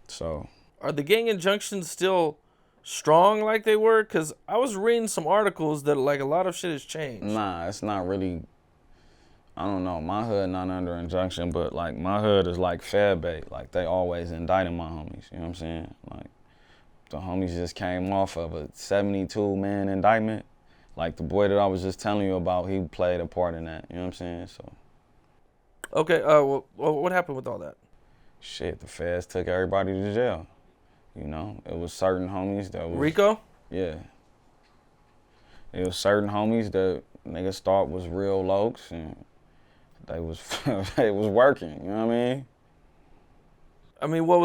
So. Are the gang injunctions still strong like they were? Because I was reading some articles that, like, a lot of shit has changed. Nah, it's not really, I don't know. My hood not under injunction, but, like, my hood is like Fed bait. Like, they always indicting my homies, you know what I'm saying? Like, the homies just came off of a 72-man indictment. Like, the boy that I was just telling you about, he played a part in that, you know what I'm saying? So. Okay, well, what happened with all that? Shit, the feds took everybody to jail. You know, it was certain homies that was... Rico? Yeah. It was certain homies that niggas thought was real lokes, and they was they was working, you know what I mean? What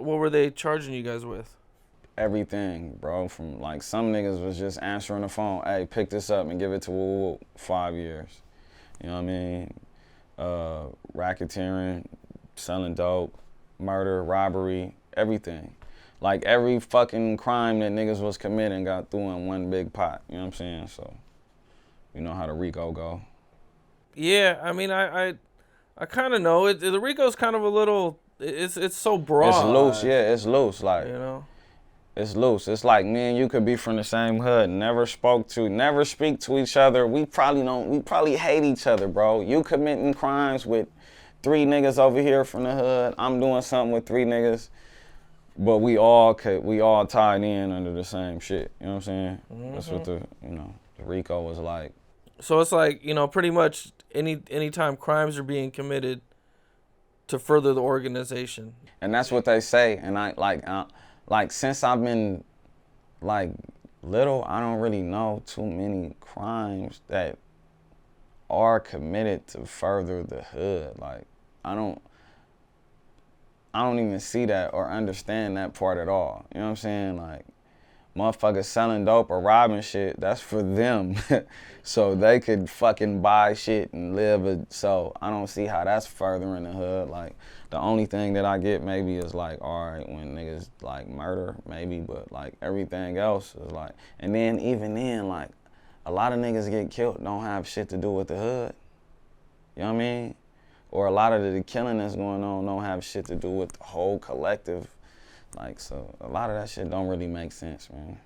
were they charging you guys with? Everything, bro. From, like, some niggas was just answering the phone, hey, pick this up and give it to woo 5 years. You know what I mean? Racketeering, selling dope, murder, robbery, everything. Like, every fucking crime that niggas was committing got through in one big pot. You know what I'm saying? So, you know how the Rico go. Yeah, I mean, I kind of know it. The Rico's kind of a little. It's so broad. It's loose, yeah. It's loose, like. It's loose. It's like me and you could be from the same hood, never speak to each other. We probably hate each other, bro. You committing crimes with 3 niggas over here from the hood. I'm doing something with 3 niggas. But we all tied in under the same shit. You know what I'm saying? Mm-hmm. That's what the Rico was like. So it's like, pretty much anytime crimes are being committed to further the organization. And that's what they say. And I like since I've been, like, little, I don't really know too many crimes that are committed to further the hood. Like, I don't even see that or understand that part at all. You know what I'm saying? Like, motherfuckers selling dope or robbing shit, that's for them. So they could fucking buy shit and live. So I don't see how that's furthering the hood. Like, the only thing that I get maybe is, like, all right, when niggas, like, murder, maybe, but, like, everything else is, like, and then even then, like, a lot of niggas get killed don't have shit to do with the hood. You know what I mean? or a lot of the killing that's going on don't have shit to do with the whole collective. Like, so a lot of that shit don't really make sense, man.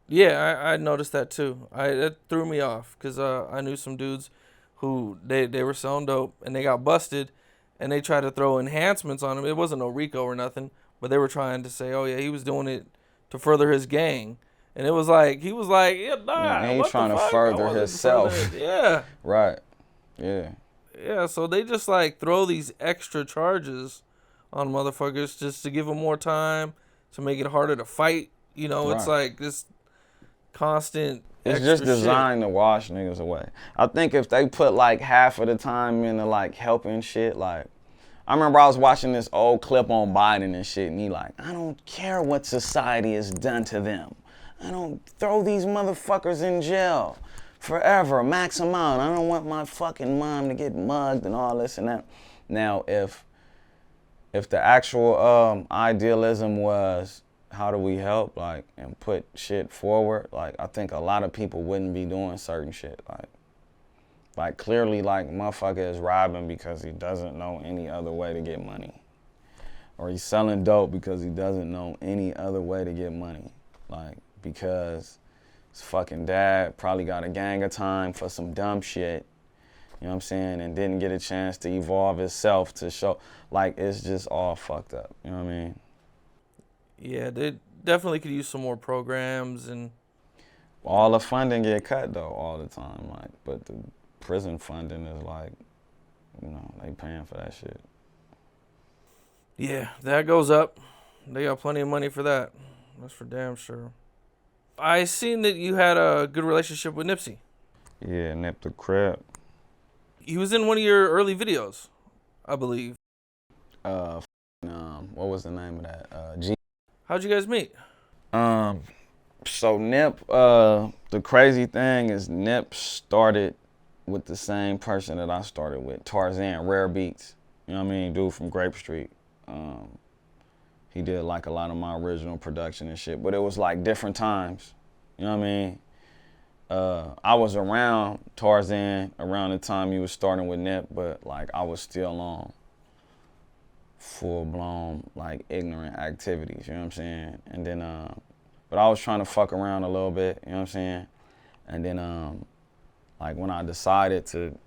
Yeah, I noticed that too. It threw me off because I knew some dudes who they were selling dope and they got busted, and they tried to throw enhancements on him. It wasn't no Rico or nothing, but they were trying to say, oh yeah, he was doing it to further his gang, and it was like he was like, yeah, Yeah, nah, and he what the trying to fuck? I further wasn't himself. furthering it. Yeah, Right. Yeah. yeah. So they just like throw these extra charges on motherfuckers just to give them more time to make it harder to fight. You know, it's Right. like this constant It's extra just designed shit. to wash niggas away. I think if they put like half of the time into like helping shit, like I remember I was watching this old clip on Biden and shit, and he like, I don't care what society has done to them. I don't throw these motherfuckers in jail forever, max amount. I don't want my fucking mom to get mugged and all this and that. Now, if the actual idealism was how do we help, like, and put shit forward, like, I think a lot of people wouldn't be doing certain shit, like clearly, like, motherfucker is robbing because he doesn't know any other way to get money, or he's selling dope because he doesn't know any other way to get money, like, because his fucking dad probably got a gang of time for some dumb shit, you know what I'm saying, and didn't get a chance to evolve himself to show, like, it's just all fucked up, you know what I mean? Yeah, they definitely could use some more programs and All the funding get cut though all the time, like, but the prison funding is like, you know, they paying for that shit. yeah, that goes up. They got plenty of money for that. That's for damn sure. I seen that you had a good relationship with Nipsey. Yeah, Nip the Crib. He was in one of your early videos, I believe. What was the name of that? G. How'd you guys meet? So Nip, the crazy thing is Nip started with the same person that I started with, Tarzan, Rare Beats. You know what I mean? Dude from Grape Street. He did like a lot of my original production and shit, but it was like different times. You know what I mean? I was around Tarzan around the time he was starting with Nip, but like I was still on full blown like ignorant activities, you know what I'm saying? And then but I was trying to fuck around a little bit, you know what I'm saying? And then like when I decided to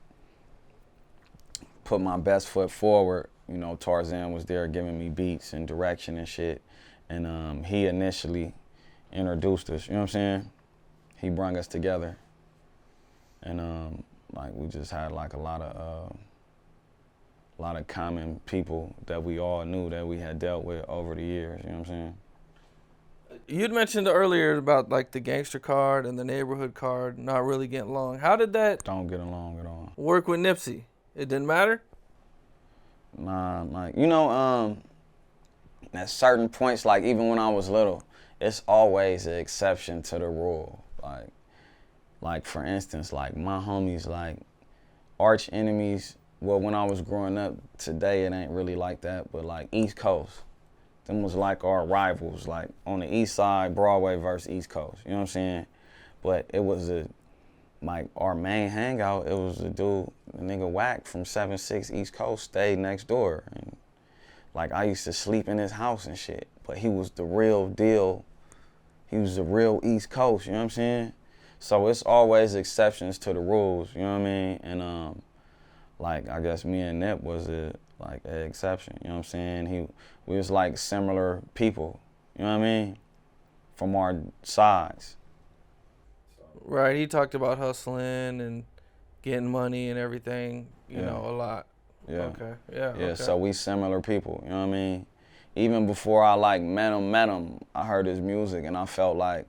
put my best foot forward, you know, Tarzan was there giving me beats and direction and shit. And he initially introduced us, you know what I'm saying? He brought us together. And like we just had like a lot of common people that we all knew that we had dealt with over the years, you know what I'm saying? You'd mentioned earlier about like the gangster card and the neighborhood card not really getting along. How did that Don't get along at all. work with Nipsey? It didn't matter? Nah, like, you know, at certain points, like even when I was little, it's always an exception to the rule. Like for instance, like my homies, like arch enemies. Well, when I was growing up, today it ain't really like that, but like East Coast, them was like our rivals, like on the East Side, Broadway versus East Coast, you know what I'm saying? But it was like our main hangout, it was a dude, the nigga Whack from 7-6 East Coast stayed next door. And like I used to sleep in his house and shit, but he was the real deal. He was the real East Coast, you know what I'm saying? So it's always exceptions to the rules, you know what I mean? And like I guess me and Nip was like an exception, you know what I'm saying? We was like similar people, you know what I mean? From our sides. Right, he talked about hustling and getting money and everything, you Yeah. know, a lot. Yeah. Okay, yeah, Yeah, okay. so we similar people, you know what I mean? Even before I like met him, I heard his music and I felt like,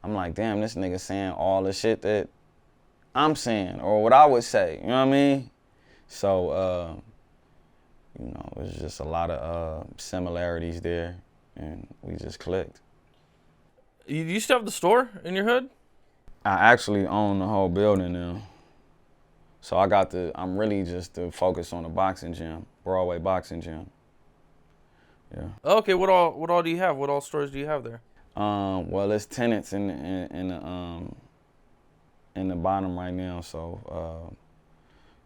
I'm like, damn, this nigga saying all the shit that I'm saying, or what I would say, you know what I mean? So, you know, there's just a lot of similarities there, and we just clicked. You used to have the store in your hood? I actually own the whole building now. So I'm really just to focus on the boxing gym, Broadway boxing gym. Yeah. Okay, what all do you have? What all stores do you have there? Well, it's tenants in the bottom right now, so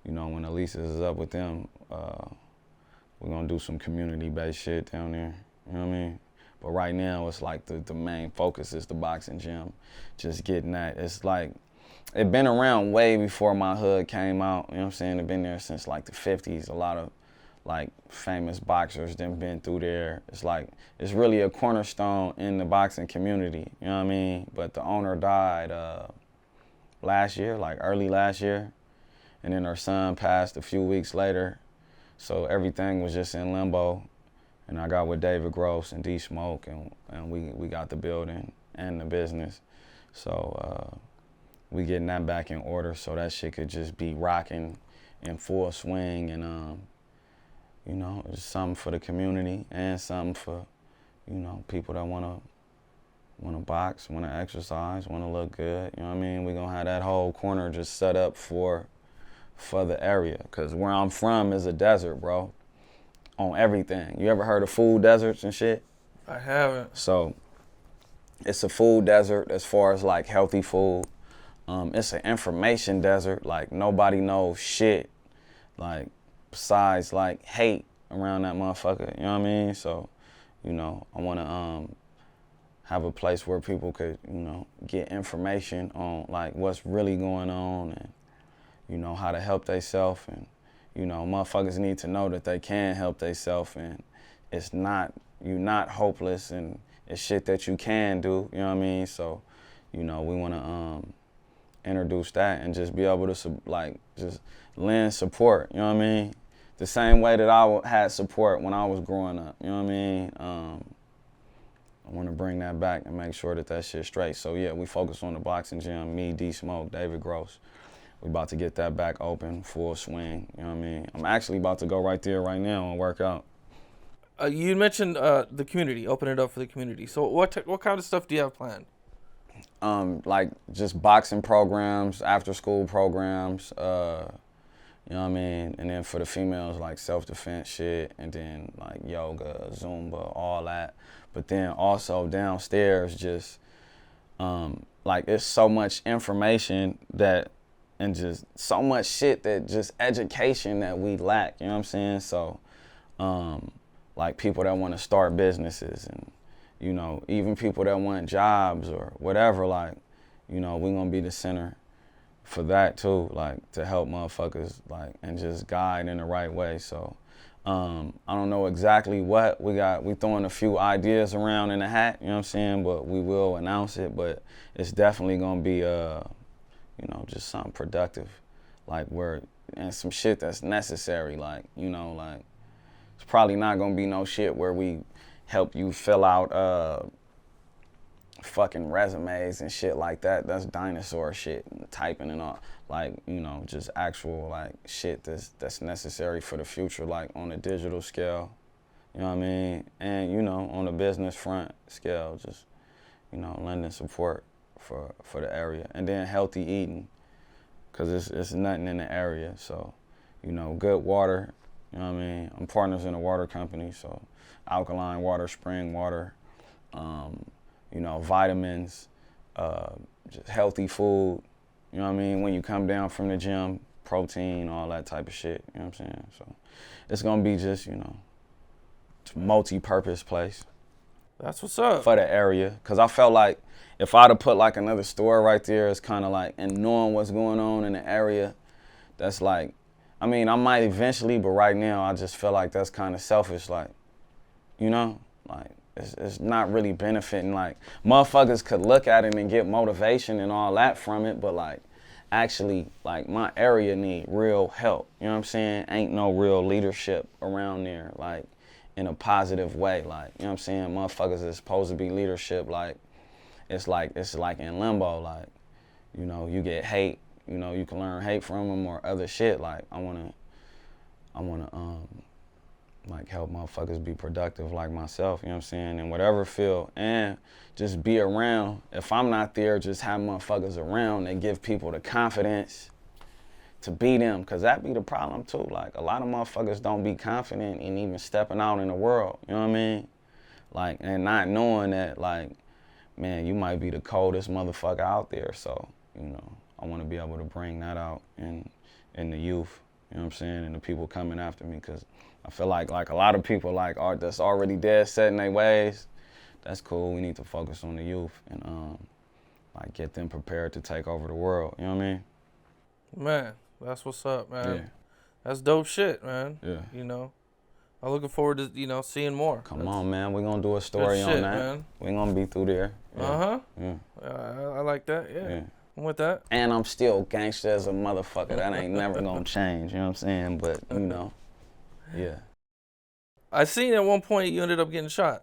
you know, when the leases is up with them, we're gonna do some community-based shit down there. You know what I mean? But right now, it's like the main focus is the boxing gym. Just getting that. It's like, it been around way before my hood came out. You know what I'm saying? It been there since like the 50s. A lot of like famous boxers then been through there. It's like, it's really a cornerstone in the boxing community. You know what I mean? But the owner died last year, like early last year. And then her son passed a few weeks later. So everything was just in limbo. And I got with David Gross and D Smoke, and we got the building and the business. So we getting that back in order so that shit could just be rocking in full swing, and you know, it's something for the community and something for, you know, people that wanna box, wanna exercise, wanna look good. You know what I mean? We gonna have that whole corner just set up for the area, cause where I'm from is a desert, bro. On everything. You ever heard of food deserts and shit? I haven't. So it's a food desert as far as like healthy food. It's an information desert. Like nobody knows shit, like besides like hate around that motherfucker. You know what I mean? So, you know, I want to have a place where people could, you know, get information on like what's really going on, and you know, how to help themselves, and you know, motherfuckers need to know that they can help themselves, and it's not, you're not hopeless, and it's shit that you can do, you know what I mean? So, you know, we want to introduce that and just be able to, like, just lend support, you know what I mean? The same way that I had support when I was growing up, you know what I mean? I want to bring that back and make sure that that shit's straight. So, yeah, we focus on the boxing gym, me, D Smoke, David Gross. We about to get that back open, full swing, you know what I mean? I'm actually about to go right there right now and work out. You mentioned the community, open it up for the community. So what kind of stuff do you have planned? Like just boxing programs, after school programs, you know what I mean? And then for the females, like self-defense shit, and then like yoga, Zumba, all that. But then also downstairs, just like it's so much information that, and just so much shit that just education that we lack, you know what I'm saying? So, like people that want to start businesses, and, you know, even people that want jobs or whatever, like, you know, we gonna be the center for that too, like to help motherfuckers, like, and just guide in the right way. So, I don't know exactly what we got. We throwing a few ideas around in the hat, you know what I'm saying? But we will announce it, but it's definitely gonna be, you know, just something productive, like where, and some shit that's necessary, like, you know, like, it's probably not gonna be no shit where we help you fill out fucking resumes and shit like that. That's dinosaur shit, and typing and all. Like, you know, just actual like shit that's necessary for the future, like on a digital scale, you know what I mean? And, you know, on the business front scale, just, you know, lending support for the area. And then healthy eating, because it's nothing in the area. So, you know, good water, you know what I mean? I'm partners in a water company, so alkaline water, spring water, you know, vitamins, just healthy food, you know what I mean? When you come down from the gym, protein, all that type of shit, you know what I'm saying? So it's gonna be just, you know, multi-purpose place. That's what's up. For the area, because I felt like if I'd have put like another store right there, it's kind of like, and knowing what's going on in the area, that's like, I mean, I might eventually, but right now I just feel like that's kind of selfish, like, you know, like it's not really benefiting. Like motherfuckers could look at it and get motivation and all that from it, but like actually, like my area need real help, you know what I'm saying? Ain't no real leadership around there, like in a positive way, like, you know what I'm saying? Motherfuckers is supposed to be leadership, like it's like in limbo, like, you know, you get hate, you know, you can learn hate from them or other shit. Like I wanna like help motherfuckers be productive like myself, you know what I'm saying, in whatever field, and just be around. If I'm not there, just have motherfuckers around that give people the confidence to be them, because that be the problem too. Like a lot of motherfuckers don't be confident in even stepping out in the world, you know what I mean? Like, and not knowing that, like, man, you might be the coldest motherfucker out there. So, you know, I want to be able to bring that out in the youth, You know what I'm saying? And the people coming after me, because I feel like a lot of people like are that's already dead set in their ways. That's cool. We need to focus on the youth and like get them prepared to take over the world. You know what I mean? Man, that's what's up, man. Yeah. That's dope shit, man. Yeah. You know, I'm looking forward to, you know, seeing more. Come on, man. We're going to do a story on shit, that. Man. We're going to be through there. Yeah. Uh-huh. Yeah. I like that, yeah. I'm with that. And I'm still gangster as a motherfucker. That ain't never going to change, you know what I'm saying? But, you know, yeah. I seen at one point you ended up getting shot.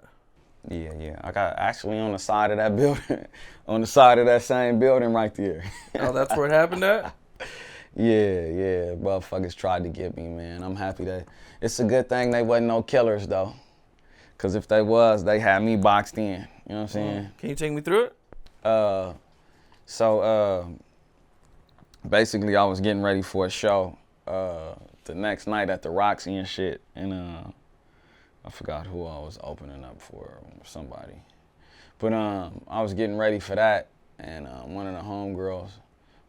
Yeah. I got actually on the side of that building, on the side of that same building right there. Oh, that's where it happened at? Yeah. Motherfuckers tried to get me, man. I'm happy that it's a good thing they wasn't no killers though. Cause if they was, they had me boxed in. You know what I'm saying? Can you take me through it? So basically I was getting ready for a show the next night at the Roxy and shit. And I forgot who I was opening up for, somebody. But I was getting ready for that, and one of the homegirls,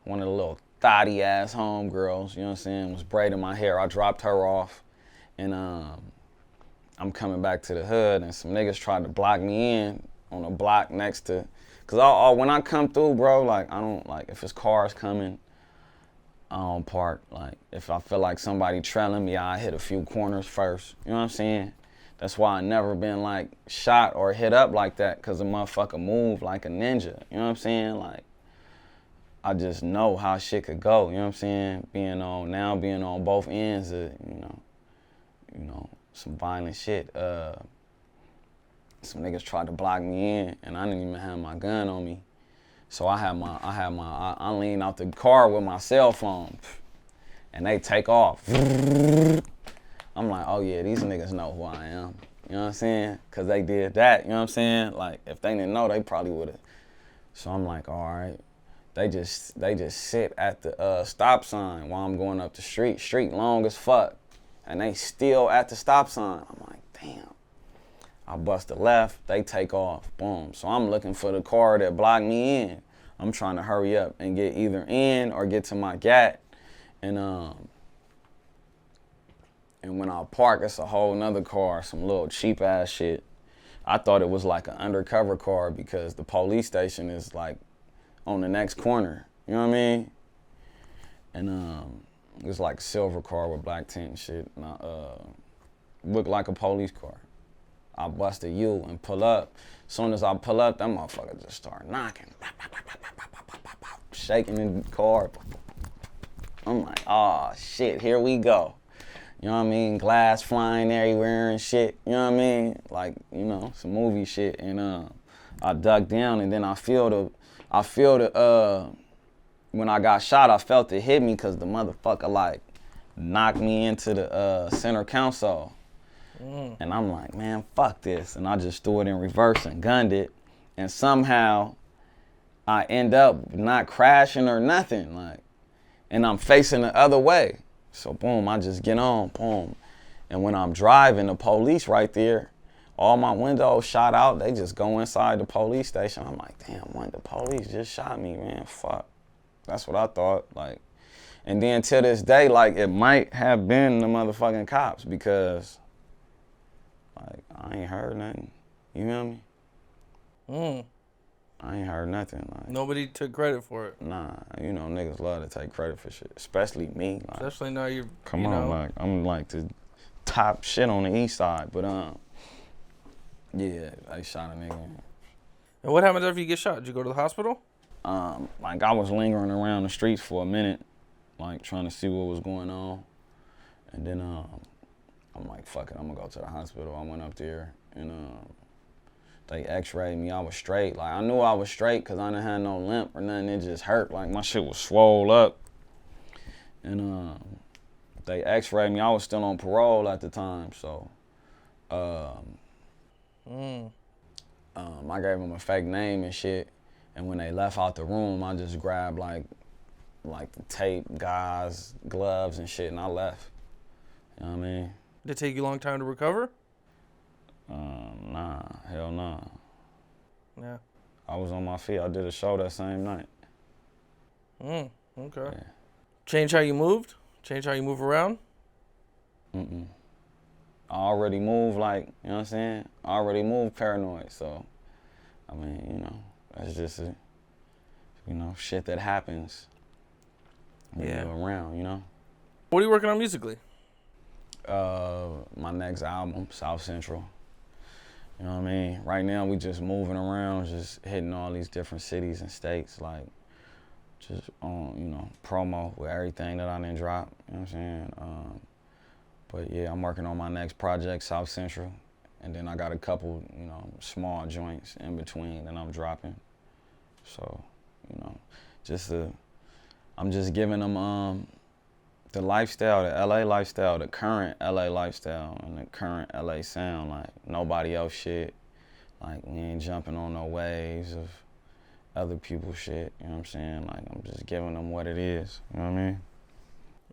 one of the little thotty ass homegirls, you know what I'm saying, was braiding my hair. I dropped her off, and I'm coming back to the hood, and some niggas tried to block me in on a block next to, cause when I come through, bro, like I don't like if it's cars coming, I don't park. Like if I feel like somebody trailing me, I hit a few corners first. You know what I'm saying? That's why I never been like shot or hit up like that, cause a motherfucker move like a ninja. You know what I'm saying? Like I just know how shit could go. You know what I'm saying? Being on both ends of you know some violent shit. Some niggas tried to block me in, and I didn't even have my gun on me. So I lean out the car with my cell phone, and they take off. I'm like, oh yeah, these niggas know who I am. You know what I'm saying? Cause they did that, you know what I'm saying? Like, if they didn't know, they probably would've. So I'm like, all right. They just sit at the stop sign while I'm going up the street. Street long as fuck. And they still at the stop sign. I'm like, damn. I bust a left, they take off, boom. So I'm looking for the car that blocked me in. I'm trying to hurry up and get either in or get to my gat. And when I park, it's a whole nother car, some little cheap ass shit. I thought it was like an undercover car because the police station is like on the next corner. You know what I mean? And it was like a silver car with black tint and shit. And looked like a police car. I bust a U and pull up. As soon as I pull up, that motherfucker just start knocking. Shaking the car. I'm like, oh shit, here we go. You know what I mean? Glass flying everywhere and shit. You know what I mean? Like, you know, some movie shit. And I duck down, and then I feel the when I got shot, I felt it hit me because the motherfucker like knocked me into the center console. And I'm like, man, fuck this. And I just threw it in reverse and gunned it. And somehow I end up not crashing or nothing. Like, and I'm facing the other way. So boom, I just get on, boom. And when I'm driving, the police right there, all my windows shot out. They just go inside the police station. I'm like, damn, when the police just shot me, man, fuck. That's what I thought. Like, and then to this day, like, it might have been the motherfucking cops because, like, I ain't heard nothing. You feel me? I ain't heard nothing. Like, nobody took credit for it. Nah, you know, niggas love to take credit for shit, especially me. Like, especially now you're. Come on, like, I'm like the top shit on the east side, but yeah, I shot a nigga. And what happens after you get shot? Did you go to the hospital? Like I was lingering around the streets for a minute, like trying to see what was going on, and then I'm like, fuck it, I'm gonna go to the hospital. I went up there and they x-rayed me. I was straight. Like I knew I was straight because I didn't have no limp or nothing. It just hurt. Like my shit was swole up. And they x-rayed me. I was still on parole at the time, so I gave them a fake name and shit. And when they left out the room, I just grabbed like the tape, gauze, gloves and shit, and I left. You know what I mean? Did it take you a long time to recover? Nah, hell nah. Yeah. I was on my feet. I did a show that same night. Okay. Yeah. Change how you moved? Change how you move around? Mm-mm. I already move like, you know what I'm saying? I already move paranoid, so, I mean, you know, that's just a, you know, shit that happens when you're around, you know? What are you working on musically? My next album, South Central. You know what I mean? Right now we just moving around, just hitting all these different cities and states, like just on, you know, promo with everything that I done dropped, you know what I'm saying? But yeah, I'm working on my next project, South Central. And then I got a couple, you know, small joints in between that I'm dropping. So, you know, I'm just giving them the lifestyle, the LA lifestyle, the current LA lifestyle, and the current LA sound, like nobody else shit. Like we ain't jumping on no waves of other people's shit, you know what I'm saying? Like I'm just giving them what it is, you know what I mean?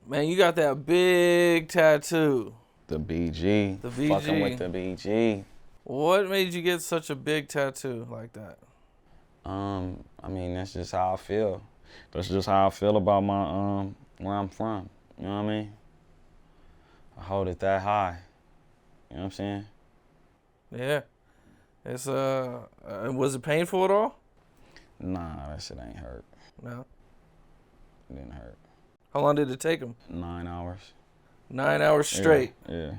Man, you got that big tattoo. The BG. The BG. Fucking with the BG. What made you get such a big tattoo like that? I mean, that's just how I feel. That's just how I feel about my where I'm from. You know what I mean? I hold it that high. You know what I'm saying? Yeah. It's was it painful at all? Nah, that shit ain't hurt. No. It didn't hurt. How long did it take him? 9 hours. 9 hours straight. Yeah.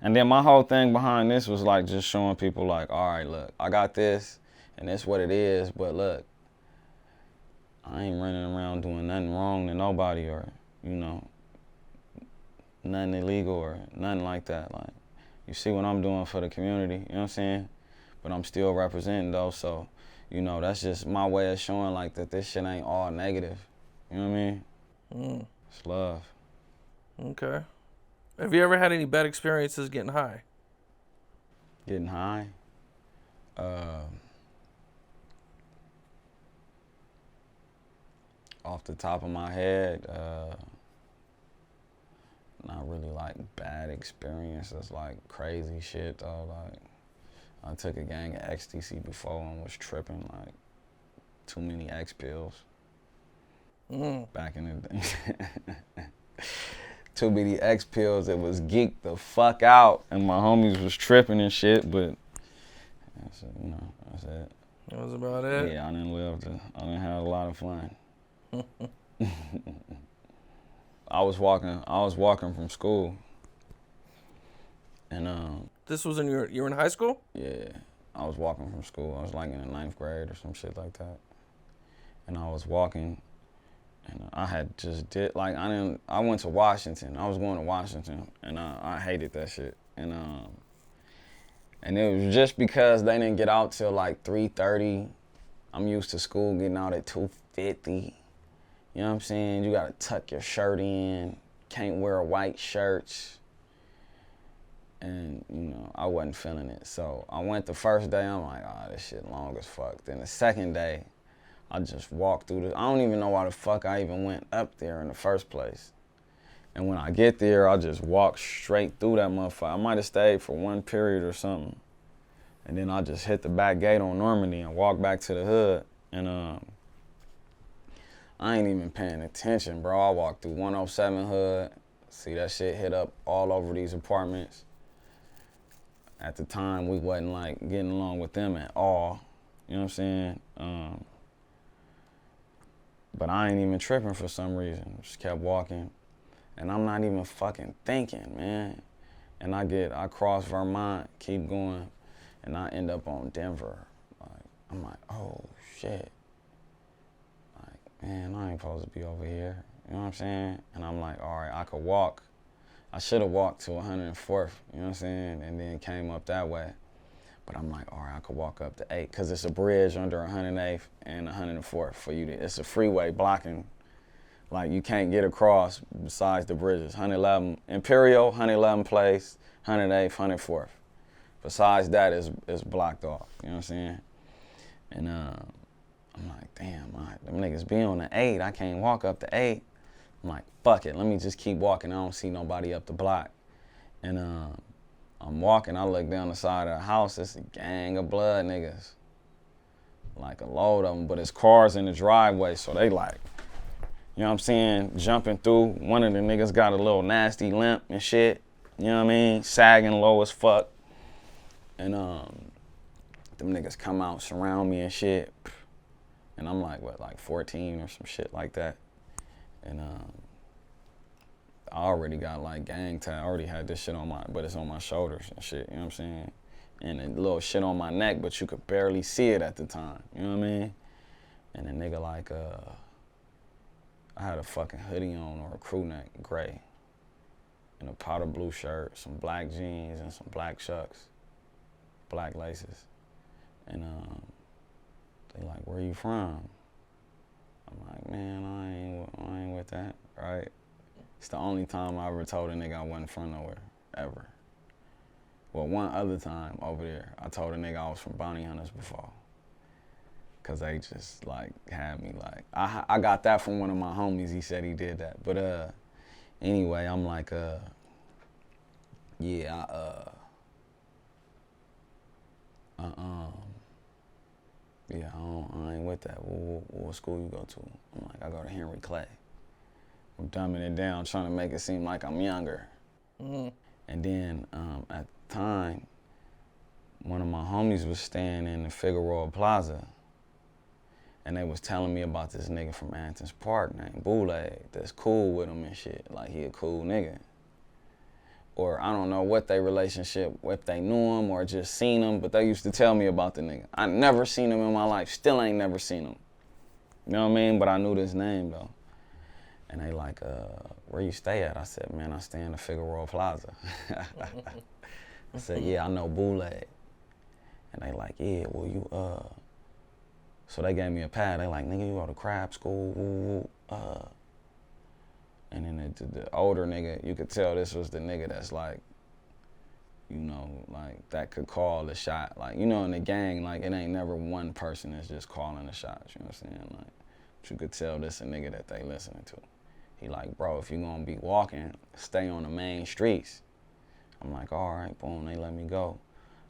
And then my whole thing behind this was like just showing people like, all right, look, I got this and that's what it is, but look, I ain't running around doing nothing wrong to nobody or, you know, nothing illegal or nothing like that. Like, you see what I'm doing for the community, you know what I'm saying? But I'm still representing though, so, you know, that's just my way of showing like that this shit ain't all negative. You know what I mean? It's love. Okay. Have you ever had any bad experiences getting high? Getting high? Off the top of my head, not really like bad experiences, like crazy shit though. Like I took a gang of ecstasy before and was tripping, like too many X pills. Back in the day. Too many X pills, it was geeked the fuck out, and my homies was tripping and shit, but that's it, you know, that's it. That was about it? Yeah, I didn't have a lot of fun. I was walking from school, and this was you were in high school? Yeah, I was walking from school. I was like in the 9th grade or some shit like that, and I was walking, and I had just did like I went to Washington. I was going to Washington, and I hated that shit, and it was just because they didn't get out till like 3:30. I'm used to school getting out at 2:50. You know what I'm saying? You gotta tuck your shirt in, can't wear white shirts. And, you know, I wasn't feeling it. So I went the first day, I'm like, oh, this shit long as fuck. Then the second day, I just walked through I don't even know why the fuck I even went up there in the first place. And when I get there, I just walk straight through that motherfucker. I might have stayed for one period or something. And then I just hit the back gate on Normandy and walked back to the hood. And I ain't even paying attention, bro. I walked through 107 hood. See that shit hit up all over these apartments. At the time, we wasn't like getting along with them at all. You know what I'm saying? But I ain't even tripping for some reason. Just kept walking. And I'm not even fucking thinking, man. And I cross Vermont, keep going, and I end up on Denver. Like, I'm like, oh shit. Man, I ain't supposed to be over here. You know what I'm saying? And I'm like, all right, I could walk. I should have walked to 104th, you know what I'm saying? And then came up that way. But I'm like, all right, I could walk up to 8, because it's a bridge under 108th and 104th for you to, it's a freeway blocking. Like, you can't get across besides the bridges. 111, Imperial, 111 Place, 108th, 104th. Besides that, it's blocked off, you know what I'm saying? And I'm like, damn, them niggas be on the 8. I can't walk up the 8. I'm like, fuck it, let me just keep walking. I don't see nobody up the block. And I'm walking, I look down the side of the house, it's a gang of blood niggas. Like a load of them, but it's cars in the driveway, so they like, you know you know what I'm saying, jumping through. One of the niggas got a little nasty limp and shit. You know what I mean? Sagging low as fuck. And them niggas come out, surround me and shit. And I'm like, what, like 14 or some shit like that. And I already got like gang tag. I already had this shit on but it's on my shoulders and shit, you know what I'm saying? And a little shit on my neck, but you could barely see it at the time, you know what I mean? And a nigga like, I had a fucking hoodie on or a crew neck, gray, and a powder blue shirt, some black jeans and some black chucks, black laces. And they like, where you from? I'm like, man, I ain't with that, right? It's the only time I ever told a nigga I wasn't from nowhere, ever. Well, one other time over there, I told a nigga I was from Bounty Hunters before. Cause they just like had me like, I got that from one of my homies, he said he did that. But anyway, I'm like, yeah, yeah, I ain't with that. What school you go to? I'm like, I go to Henry Clay. I'm dumbing it down, trying to make it seem like I'm younger. Mm-hmm. And then at the time, one of my homies was staying in the Figueroa Plaza, and they was telling me about this nigga from Anthony's Park named Boule that's cool with him and shit. Like, he a cool nigga. Or I don't know what their relationship, if they knew him or just seen him, but they used to tell me about the nigga. I never seen him in my life, still ain't never seen him. You know what I mean? But I knew this name though. And they like, where you stay at? I said, man, I stay in the Figueroa Plaza. I said, yeah, I know Boule. And they like, yeah, well you, so they gave me a pad. They like, nigga, you go to crab school, And then the older nigga, you could tell this was the nigga that's like, you know, like that could call the shot. Like, you know, in the gang, like it ain't never one person that's just calling the shots, you know what I'm saying? Like, but you could tell this a nigga that they listening to. He like, bro, if you gonna be walking, stay on the main streets. I'm like, all right, boom, they let me go.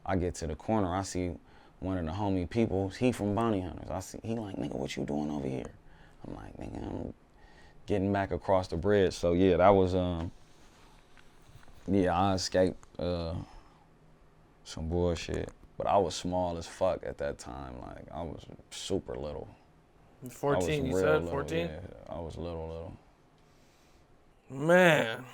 I get to the corner, I see one of the homie peoples, he from Bounty Hunters. He like, nigga, what you doing over here? I'm like, nigga, I'm getting back across the bridge. So yeah, that was, yeah, I escaped some bullshit. But I was small as fuck at that time. Like, I was super little. 14, you said? 14? Yeah, I was little. Man.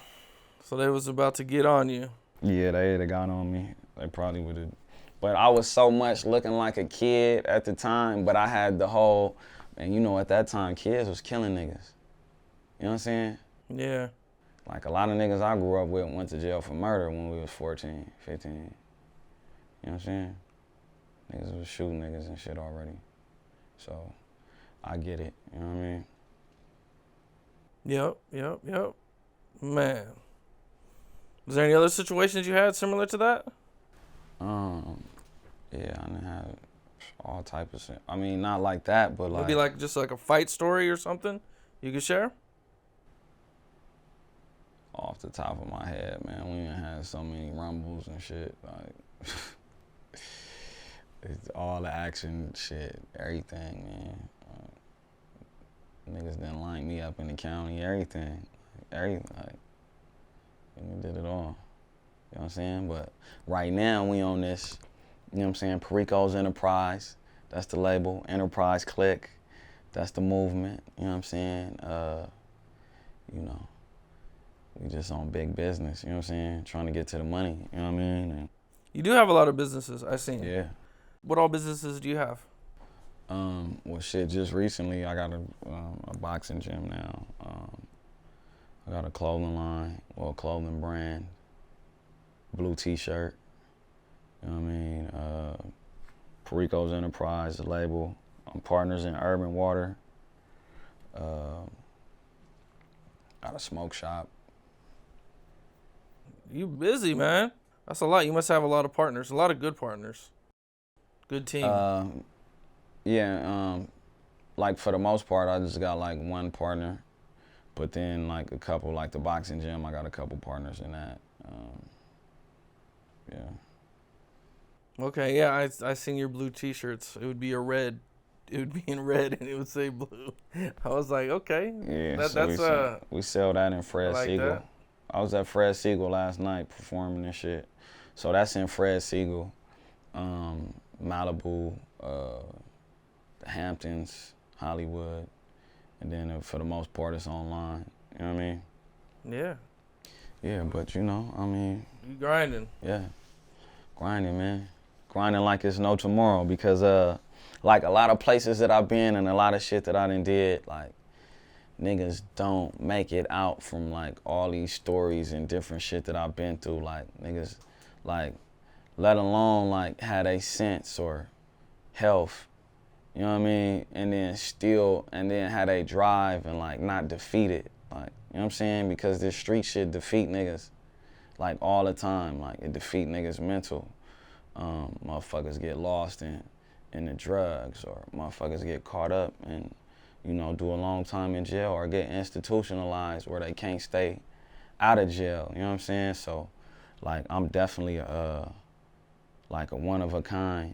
So they was about to get on you. Yeah, they'd have got on me. They probably would have. But I was so much looking like a kid at the time, but I had the whole, and you know, at that time, kids was killing niggas. You know what I'm saying? Yeah. Like a lot of niggas I grew up with went to jail for murder when we was 14, 15. You know what I'm saying? Niggas was shooting niggas and shit already. So I get it, you know what I mean? Yep. Man. Was there any other situations you had similar to that? Yeah, I done had all type of shit. I mean, not like that, but like. Maybe like just like a fight story or something you could share? Off the top of my head, man, we done had so many rumbles and shit. Like, it's all the action shit, everything, man. Niggas done line me up in the county, everything. Like, we did it all. You know what I'm saying? But right now, we on this, you know what I'm saying, Perico's Enterprise. That's the label. Enterprise Click. That's the movement. You know what I'm saying? You know, we just on big business, you know what I'm saying? Trying to get to the money, you know what I mean? And you do have a lot of businesses, I've seen. Yeah. What all businesses do you have? Well, shit, just recently I got a boxing gym now. I got a clothing line, well, clothing brand, blue t-shirt, you know what I mean? Perico's Enterprise, the label. I'm partners in Urban Water. Got a smoke shop. You busy, man. That's a lot. You must have a lot of partners, a lot of good partners. Good team. Yeah, like for the most part, I just got like one partner, but then like a couple, like the boxing gym, I got a couple partners in that. Yeah. Okay, yeah, I seen your blue t-shirts. It would be a red. it would be in red and it would say blue. I was like, okay. Yeah, we sell that in Fred like Siegel. that. I was at Fred Siegel last night performing and shit. So that's in Fred Siegel, Malibu, the Hamptons, Hollywood, and then for the most part it's online. You know what I mean? Yeah. Yeah, but you know, I mean. You grinding. Yeah, grinding, man. Grinding like it's no tomorrow because like a lot of places that I've been and a lot of shit that I done did, like niggas don't make it out from like all these stories and different shit that I've been through. Like niggas, like let alone like had a sense or health, you know what I mean? And then had a drive and like not defeated, like, you know what I'm saying? Because this street shit defeat niggas like all the time. Like it defeat niggas mental. Motherfuckers get lost in the drugs, or motherfuckers get caught up and, you know, do a long time in jail or get institutionalized where they can't stay out of jail. You know what I'm saying? So, like, I'm definitely like a one of a kind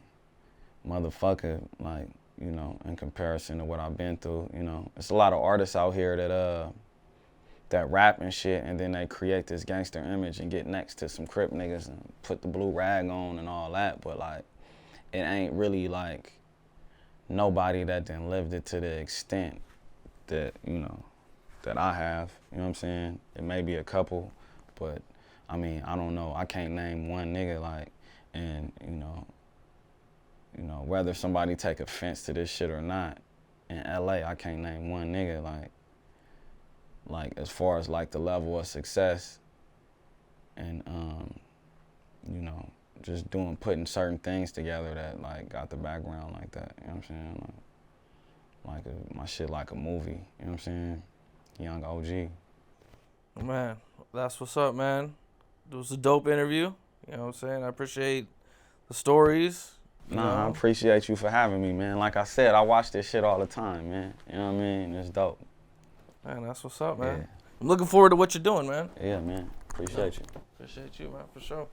motherfucker, like, you know, in comparison to what I've been through. You know, there's a lot of artists out here that rap and shit, and then they create this gangster image and get next to some Crip niggas and put the blue rag on and all that, but like, it ain't really like nobody that done lived it to the extent that, you know, that I have. You know what I'm saying? It may be a couple, but I mean, I don't know. I can't name one nigga, like, and you know, whether somebody take offense to this shit or not, in LA, I can't name one nigga, like as far as like the level of success and you know, just putting certain things together that like got the background like that. You know what I'm saying? Like my shit like a movie. You know what I'm saying? Young OG. Man, that's what's up, man. It was a dope interview. You know what I'm saying? I appreciate the stories. I appreciate you for having me, man. Like I said, I watch this shit all the time, man. You know what I mean? It's dope. Man, that's what's up, man. Yeah. I'm looking forward to what you're doing, man. Yeah, man. Appreciate you. Appreciate you, man, for sure.